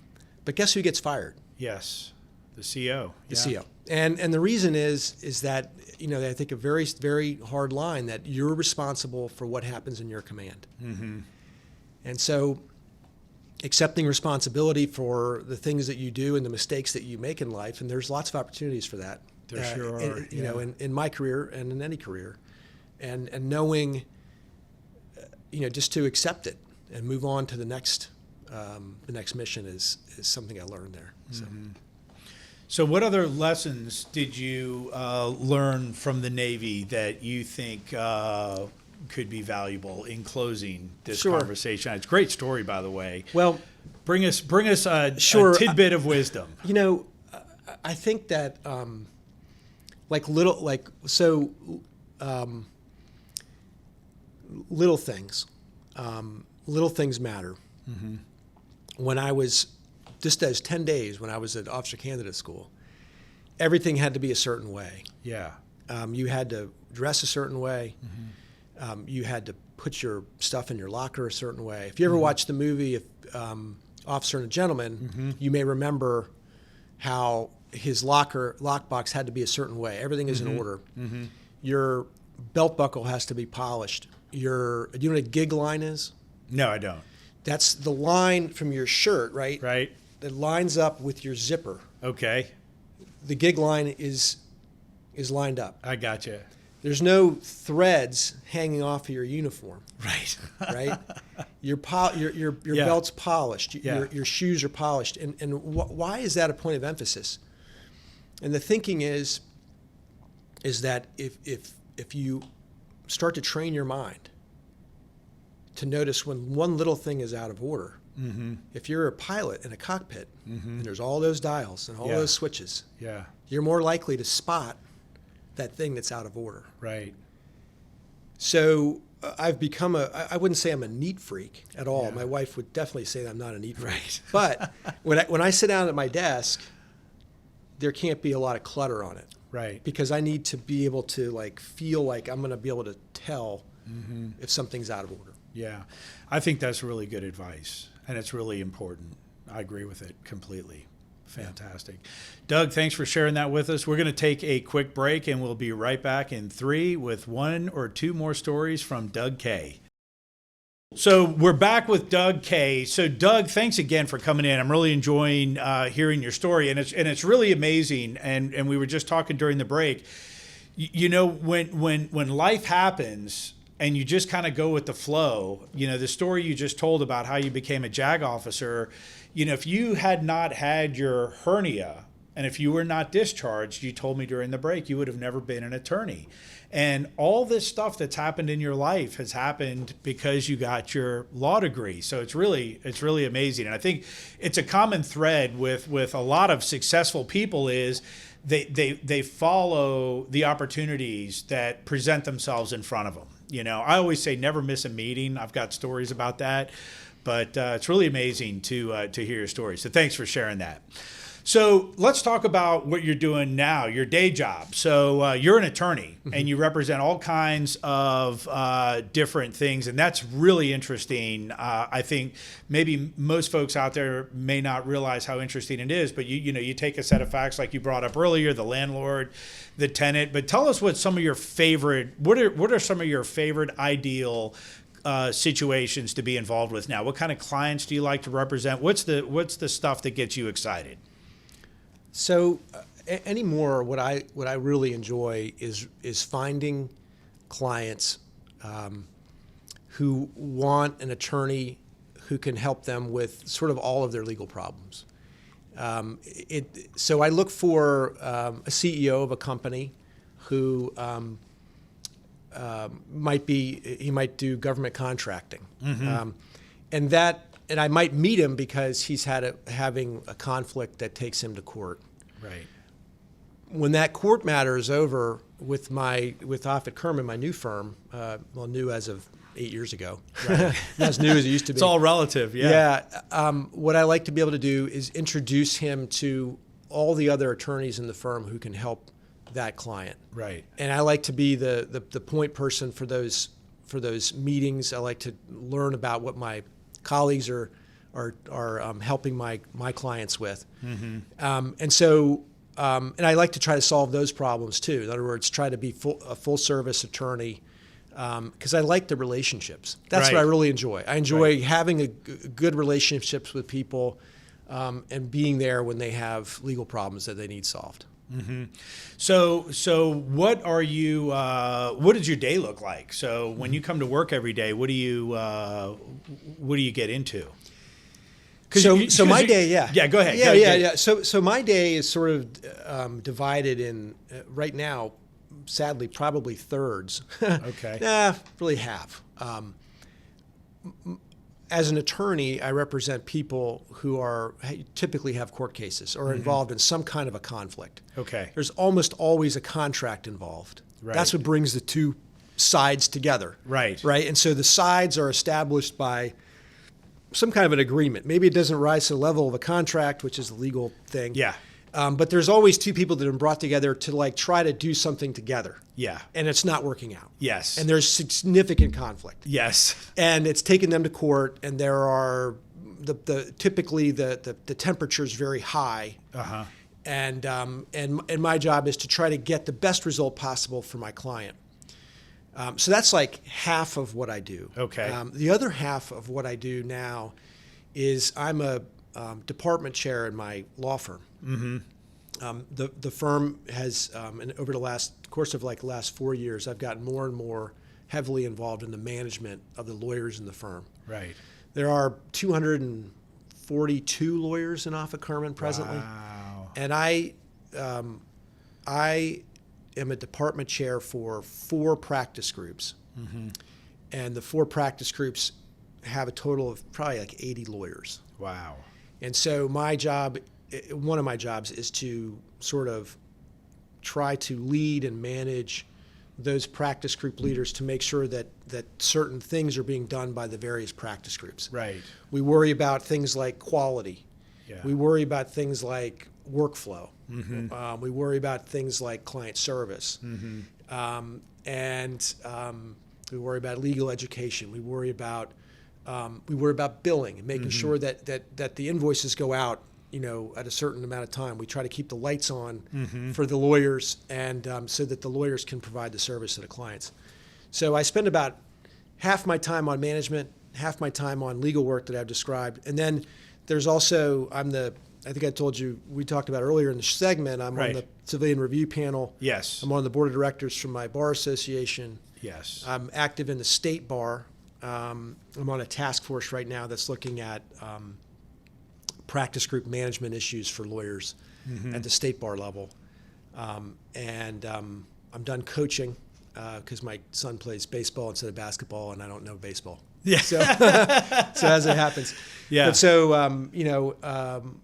But guess who gets fired? Yes. The CO. The CO. And the reason is that, you know, I think a very, very hard line that you're responsible for what happens in your command. Mm-hmm. And so accepting responsibility for the things that you do and the mistakes that you make in life, and there's lots of opportunities for that. There sure are. You know, in my career and in any career. And knowing, you know, just to accept it and move on to the next mission is something I learned there. So. Mm-hmm. So what other lessons did you learn from the Navy that you think could be valuable in closing this conversation? It's a great story, by the way. Well, bring us a tidbit of wisdom. You know, I think that little things matter. Mm-hmm. When I was just those 10 days when I was at officer candidate school, everything had to be a certain way. Yeah. You had to dress a certain way. Mm-hmm. You had to put your stuff in your locker a certain way. If you ever watched the movie Officer and a Gentleman, you may remember how his lockbox had to be a certain way. Everything is in order. Mm-hmm. Your belt buckle has to be polished. Do you know what a gig line is? No, I don't. That's the line from your shirt, right? Right. That lines up with your zipper. Okay. The gig line is lined up. I gotcha. There's no threads hanging off of your uniform. Right. Right. Your belt's polished. Your shoes are polished. And why is that a point of emphasis? And the thinking is that if you start to train your mind to notice when one little thing is out of order. Mm-hmm. If you're a pilot in a cockpit and there's all those dials and all those switches, you're more likely to spot that thing that's out of order. Right. So I've become I wouldn't say I'm a neat freak at all. Yeah. My wife would definitely say that I'm not a neat freak. Right. But when I sit down at my desk, there can't be a lot of clutter on it. Right. Because I need to be able to feel like I'm going to be able to tell if something's out of order. Yeah, I think that's really good advice, and it's really important. I agree with it completely. Fantastic. Yeah. Doug, thanks for sharing that with us. We're going to take a quick break, and we'll be right back in 3 with 1 or 2 more stories from Doug K. So we're back with Doug K. So Doug, thanks again for coming in. I'm really enjoying hearing your story, and it's really amazing. And we were just talking during the break. You know, when life happens and you just kind of go with the flow, you know, the story you just told about how you became a JAG officer, you know, if you had not had your hernia and if you were not discharged, you told me during the break, you would have never been an attorney. And all this stuff that's happened in your life has happened because you got your law degree. So it's really amazing. And I think it's a common thread with a lot of successful people is they follow the opportunities that present themselves in front of them. You know, I always say never miss a meeting. I've got stories about that, but it's really amazing to hear your story. So thanks for sharing that. So let's talk about what you're doing now, your day job. So you're an attorney and you represent all kinds of different things. And that's really interesting. I think maybe most folks out there may not realize how interesting it is, but you take a set of facts like you brought up earlier, the landlord, the tenant, but tell us what are some of your favorite ideal situations to be involved with now? What kind of clients do you like to represent? What's the stuff that gets you excited? So anymore, what I really enjoy is finding clients who want an attorney who can help them with sort of all of their legal problems. So I look for a CEO of a company who might do government contracting, and I might meet him because he's having a conflict that takes him to court. Right. When that court matter is over with Offit Kerman, my new firm, new as of 8 years ago, right. Not as new as it used to be. It's all relative, yeah. Yeah. What I like to be able to do is introduce him to all the other attorneys in the firm who can help that client. Right. And I like to be the point person for those meetings. I like to learn about what my colleagues are helping my clients with. Mm-hmm. And I like to try to solve those problems too. In other words, try to be a full service attorney. Because I like the relationships. That's right. what I really enjoy. I enjoy having good relationships with people and being there when they have legal problems that they need solved. Mm-hmm. So what are you? What does your day look like? So when you come to work every day, what do you get into? So my day, yeah. Yeah, go ahead. Yeah. So my day is sort of divided in right now. Sadly, probably thirds. Okay. Really half. As an attorney, I represent people who typically have court cases or involved in some kind of a conflict. Okay. There's almost always a contract involved. Right. That's what brings the two sides together. Right. Right. And so the sides are established by some kind of an agreement. Maybe it doesn't rise to the level of a contract, which is a legal thing. Yeah. But there's always two people that have been brought together to try to do something together. Yeah. And it's not working out. Yes. And there's significant conflict. Yes. And it's taken them to court, and there are typically the temperature is very high. Uh-huh. And my job is to try to get the best result possible for my client. So that's like half of what I do. Okay. The other half of what I do now is I'm a department chair in my law firm. Mm-hmm. The firm has, and over the last 4 years, I've gotten more and more heavily involved in the management of the lawyers in the firm. Right. There are 242 lawyers in Offit Kerman presently. Wow. And I am a department chair for 4 practice groups. Mm-hmm. And the 4 practice groups have a total of probably like 80 lawyers. Wow. And so one of my jobs is to sort of try to lead and manage those practice group leaders to make sure that certain things are being done by the various practice groups. Right. We worry about things like quality. Yeah. We worry about things like workflow. Mm-hmm. We worry about things like client service. Mm-hmm. And we worry about legal education. We worry about billing and making sure that the invoices go out, at a certain amount of time. We try to keep the lights on for the lawyers, and so that the lawyers can provide the service to the clients. So I spend about half my time on management, half my time on legal work that I've described, and then there's also I think I told you, we talked about earlier in the segment, I'm right. on the civilian review panel. Yes. I'm on the board of directors from my bar association. Yes. I'm active in the state bar. I'm on a task force right now that's looking at practice group management issues for lawyers at the state bar level. I'm done coaching because my son plays baseball instead of basketball, and I don't know baseball. Yeah. So as it happens. Yeah. But so,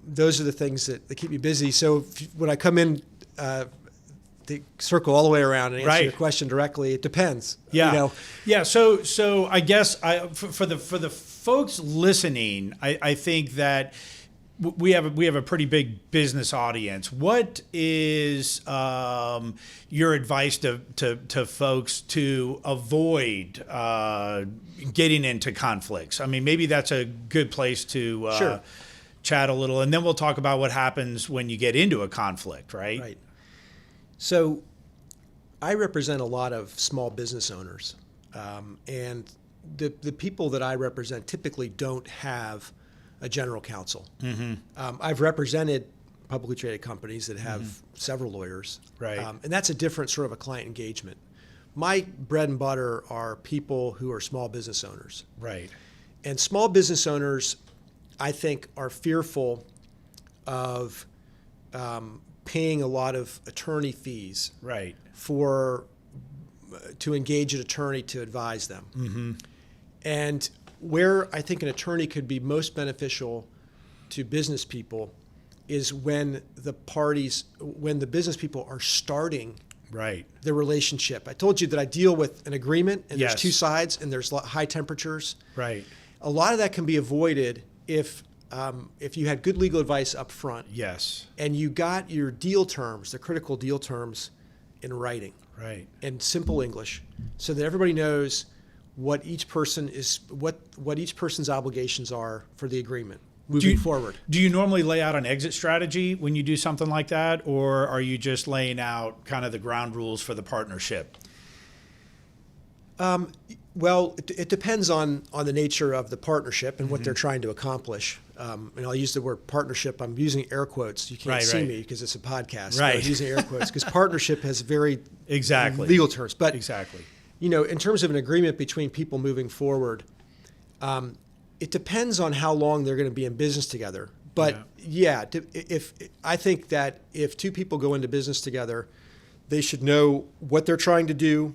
those are the things that keep me busy. So when I come in, to circle all the way around and answer right. your question directly, it depends. Yeah. Yeah. So I guess for the folks listening, I think that we have a pretty big business audience. What is your advice to folks to avoid getting into conflicts? I mean, maybe that's a good place to Sure. chat a little, and then we'll talk about what happens when you get into a conflict, right? Right. So I represent a lot of small business owners, and the people that I represent typically don't have a general counsel. Mm-hmm. I've represented publicly traded companies that have several lawyers. Right. And that's a different sort of a client engagement. My bread and butter are people who are small business owners. Right. And small business owners, I think, are fearful of paying a lot of attorney fees Right. to engage an attorney to advise them. And where I think an attorney could be most beneficial to business people is when the business people are starting Right. the relationship. I told you that I deal with an agreement, and Yes. there's two sides, and there's high temperatures. Right. A lot of that can be avoided if you had good legal advice up front. Yes. And you got your deal terms, the critical deal terms, in writing. Right. In simple English, so that everybody knows what each person's obligations are for the agreement moving forward. Do you normally lay out an exit strategy when you do something like that, or are you just laying out kind of the ground rules for the partnership? Well, it depends on the nature of the partnership and what they're trying to accomplish. And I'll use the word partnership. I'm using air quotes. You can't see me because it's a podcast. Right. But I'm using air quotes because partnership has very Exactly. legal terms. But Exactly. in terms of an agreement between people moving forward, it depends on how long they're going to be in business together. But if I think that if two people go into business together, they should know what they're trying to do,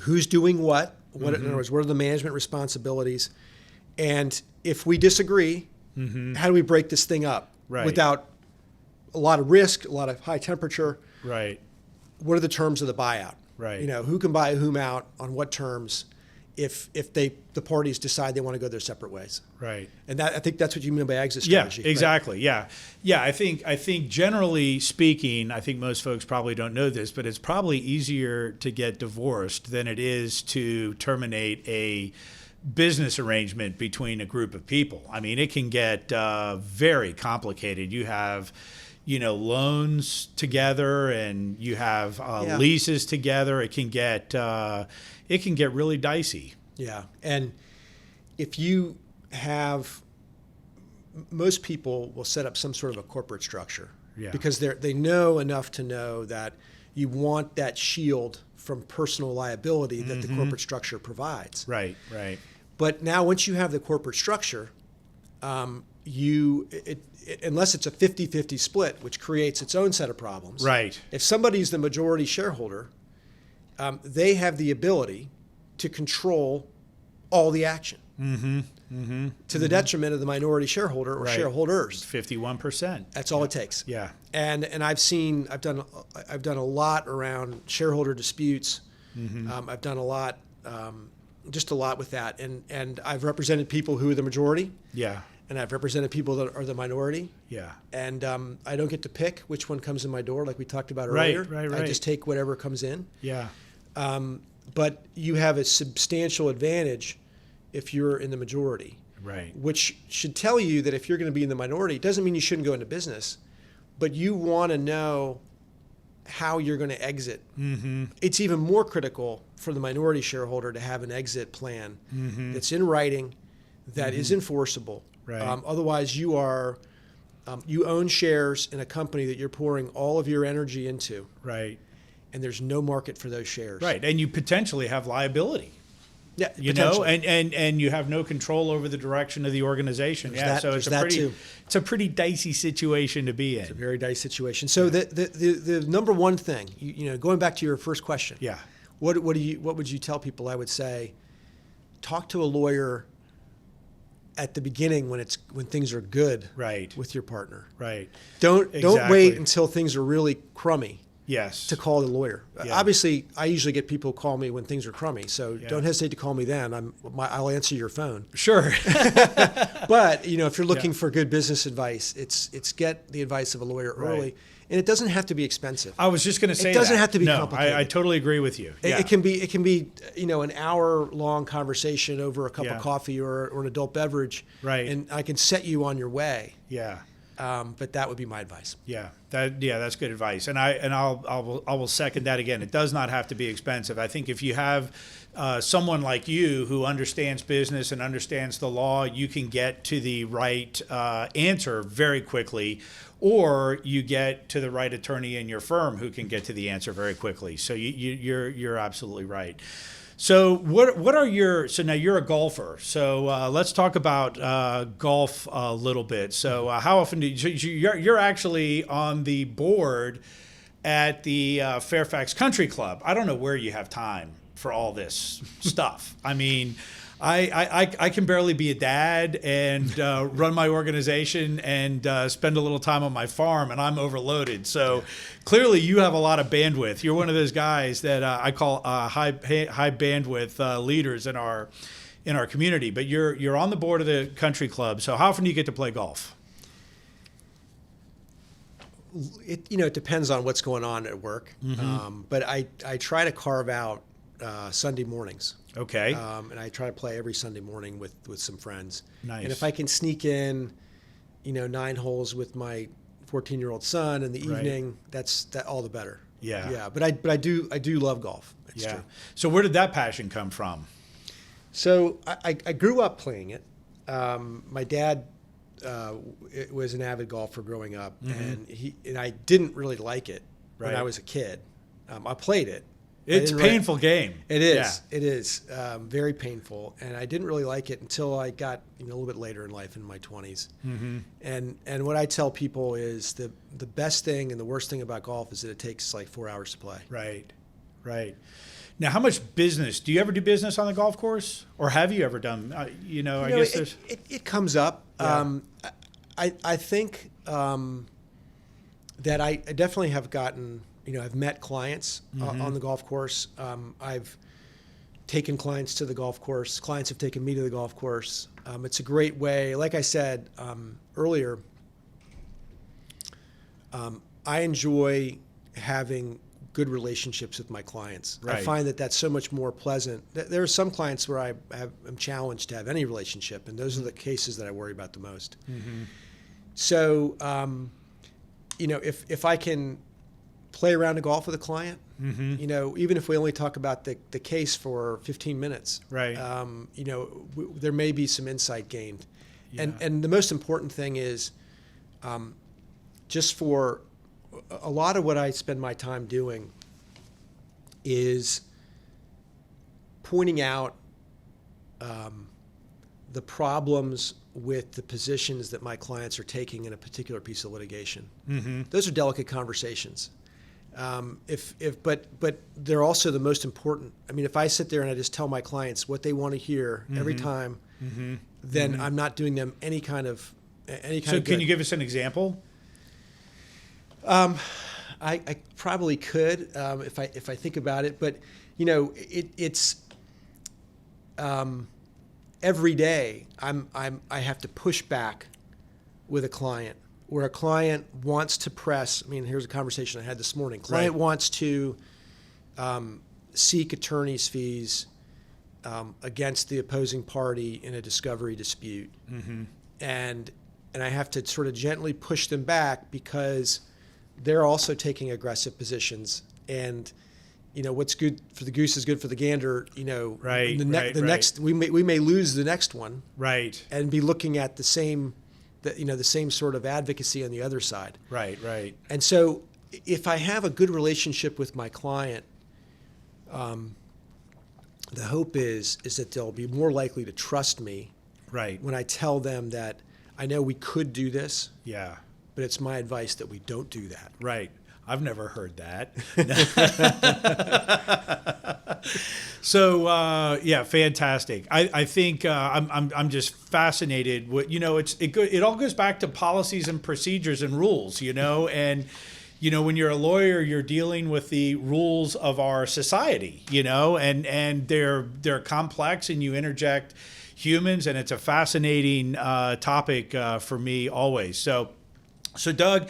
who's doing what, in other words, what are the management responsibilities, and if we disagree, how do we break this thing up without a lot of risk, a lot of high temperature? Right. What are the terms of the buyout? Right. Who can buy whom out on what terms if the parties decide they want to go their separate ways. Right. And I think that's what you mean by exit strategy. Yeah, exactly. Right? Yeah. I think generally speaking, I think most folks probably don't know this, but it's probably easier to get divorced than it is to terminate a business arrangement between a group of people. I mean, it can get very complicated. You have loans together, and you have leases together. It can get really dicey. Yeah, and if you have, most people will set up some sort of a corporate structure because they know enough to know that you want that shield from personal liability that the corporate structure provides. Right, right. But now, once you have the corporate structure, unless it's a 50-50 split, which creates its own set of problems. Right. If somebody's the majority shareholder, they have the ability to control all the action to the detriment of the minority shareholder or shareholders. 51%. That's all it takes. Yeah. And I've done a lot around shareholder disputes. I've done a lot with that, and I've represented people who are the majority. Yeah. And I've represented people that are the minority. Yeah. And I don't get to pick which one comes in my door, like we talked about earlier. Right. I just take whatever comes in. Yeah. But you have a substantial advantage if you're in the majority. Right. Which should tell you that if you're going to be in the minority, it doesn't mean you shouldn't go into business, but you want to know how you're going to exit. It's even more critical for the minority shareholder to have an exit plan that's in writing, that is enforceable. Right. Otherwise, you own shares in a company that you're pouring all of your energy into. Right. And there's no market for those shares. Right. And you potentially have liability. Yeah, and you have no control over the direction of the organization. So it's a pretty dicey situation to be in. It's a very dicey situation. So the number one thing, going back to your first question. Yeah. What would you tell people? I would say, talk to a lawyer at the beginning when things are good. Right. With your partner. Right. Don't wait until things are really crummy. Yes. To call the lawyer. Yeah. Obviously, I usually get people call me when things are crummy, so don't hesitate to call me then. I'll answer your phone. Sure. But if you're looking for good business advice, it's get the advice of a lawyer early, and it doesn't have to be expensive. I was just going to say it doesn't have to be complicated. I totally agree with you. It can be an hour-long conversation over a cup of coffee or an adult beverage, right? And I can set you on your way. Yeah. But that would be my advice. That's good advice, and I will second that again. It does not have to be expensive. I think if you have someone like you who understands business and understands the law, you can get to the right answer very quickly, or you get to the right attorney in your firm who can get to the answer very quickly. So you're absolutely right. So what are your, so now you're a golfer. So let's talk about golf a little bit. So how often you're actually on the board at the Fairfax Country Club. I don't know where you have time for all this stuff. I mean, I can barely be a dad and run my organization and spend a little time on my farm, and I'm overloaded. So clearly you have a lot of bandwidth. You're one of those guys that I call high bandwidth leaders in our community. But you're on the board of the country club. So how often do you get to play golf? It depends on what's going on at work. But I try to carve out Sunday mornings. Okay. And I try to play every Sunday morning with some friends. Nice. And if I can sneak in, 9 holes with my 14-year-old son in the evening, that's all the better. Yeah. Yeah. But I do love golf. It's true. So where did that passion come from? So I grew up playing it. My dad was an avid golfer growing up, and I didn't really like it when I was a kid. I played it. It's a painful game. It is. Yeah. It is very painful, and I didn't really like it until I got a little bit later in life, in my 20s. And what I tell people is the best thing and the worst thing about golf is that it takes like 4 hours to play. Right. Now, how much business do you ever do business on the golf course, or have you ever done? I guess there's it comes up. Yeah. I think that I definitely have gotten. I've met clients on the golf course. I've taken clients to the golf course. Clients have taken me to the golf course. It's a great way. Like I said earlier, I enjoy having good relationships with my clients. Right. I find that that's so much more pleasant. There are some clients where I'm challenged to have any relationship, and those are the cases that I worry about the most. So, if I can play around a golf with a client, even if we only talk about the case for 15 minutes, right. There may be some insight gained. Yeah. And the most important thing is just for a lot of what I spend my time doing is pointing out the problems with the positions that my clients are taking in a particular piece of litigation. Those are delicate conversations. But they're also the most important. I mean, if I sit there and I just tell my clients what they want to hear every time, then I'm not doing them any kind of good. So can you give us an example? I probably could if I think about it, but it's every day I have to push back with a client where a client wants to press. I mean, here's a conversation I had this morning. Client wants to seek attorney's fees against the opposing party in a discovery dispute, and I have to sort of gently push them back because they're also taking aggressive positions, and what's good for the goose is good for the gander. Next we may lose the next one, right, and be looking at the same sort of advocacy on the other side, right. And so if I have a good relationship with my client, the hope is that they'll be more likely to trust me, right, when I tell them that I know we could do this, yeah, but it's my advice that we don't do that. Right. I've never heard that. So fantastic. I think I'm just fascinated. It all goes back to policies and procedures and rules. And when you're a lawyer, you're dealing with the rules of our society. And they're complex, and you interject humans, and it's a fascinating topic for me always. So Doug,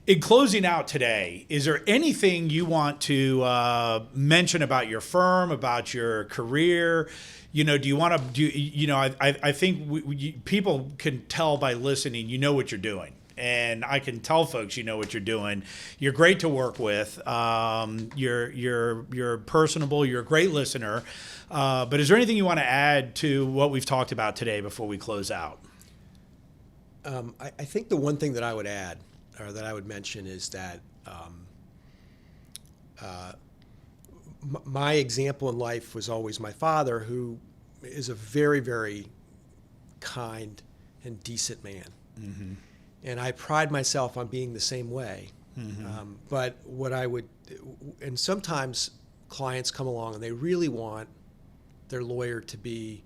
in closing out today, is there anything you want to mention about your firm, about your career? Do you want to I think people can tell by listening, what you're doing. and I can tell folks you know what you're doing. You're great to work with. You're personable. You're a great listener. But is there anything you want to add to what we've talked about today before we close out? I think the one thing that I would add, or that I would mention, is that my example in life was always my father, who is a very, very kind and decent man. Mm-hmm. And I pride myself on being the same way. Mm-hmm. But what I would, and sometimes clients come along and they really want their lawyer to be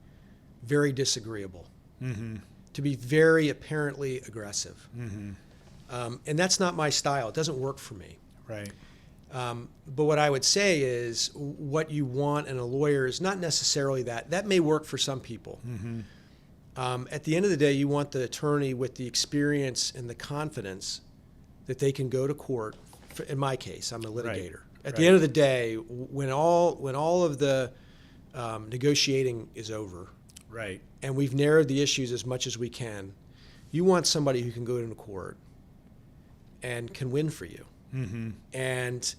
very disagreeable, mm-hmm. to be very apparently aggressive. Mm-hmm. And that's not my style. It doesn't work for me. Right. But what I would say is what you want in a lawyer is not necessarily that. That may work for some people. Mm-hmm. At the end of the day, you want the attorney with the experience and the confidence that they can go to court. In my case, I'm a litigator. Right. At the end of the day, when all of the negotiating is over, right, and we've narrowed the issues as much as we can, you want somebody who can go into court and can win for you. Mm-hmm. And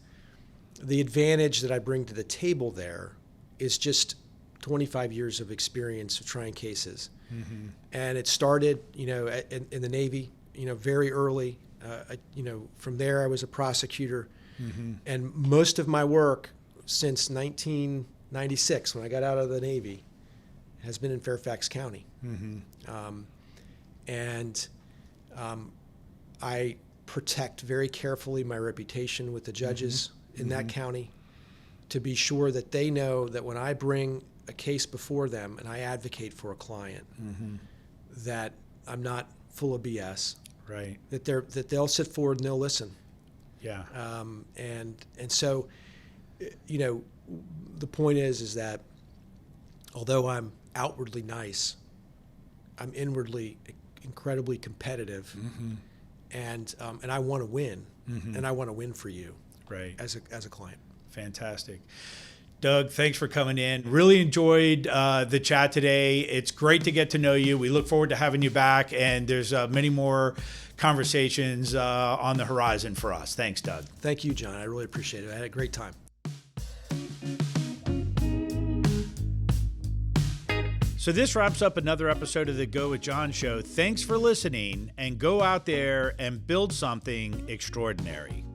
the advantage that I bring to the table there is just 25 years of experience of trying cases. Mm-hmm. And it started, in the Navy, very early. From there I was a prosecutor. Mm-hmm. And most of my work since 1996, when I got out of the Navy, has been in Fairfax County. Mm-hmm. I protect very carefully my reputation with the judges mm-hmm. in that county, to be sure that they know that when I bring a case before them and I advocate for a client, mm-hmm. that I'm not full of BS. Right. That they'll sit forward and they'll listen. Yeah. And so, the point is that although I'm outwardly nice, I'm inwardly incredibly competitive. Mm-hmm. And I want to win, mm-hmm. and I want to win for you, right, as a client. Fantastic. Doug, thanks for coming in. Really enjoyed the chat today. It's great to get to know you. We look forward to having you back, and there's many more conversations on the horizon for us. Thanks, Doug. Thank you, John. I really appreciate it. I had a great time. So this wraps up another episode of the Go with John show. Thanks for listening, and go out there and build something extraordinary.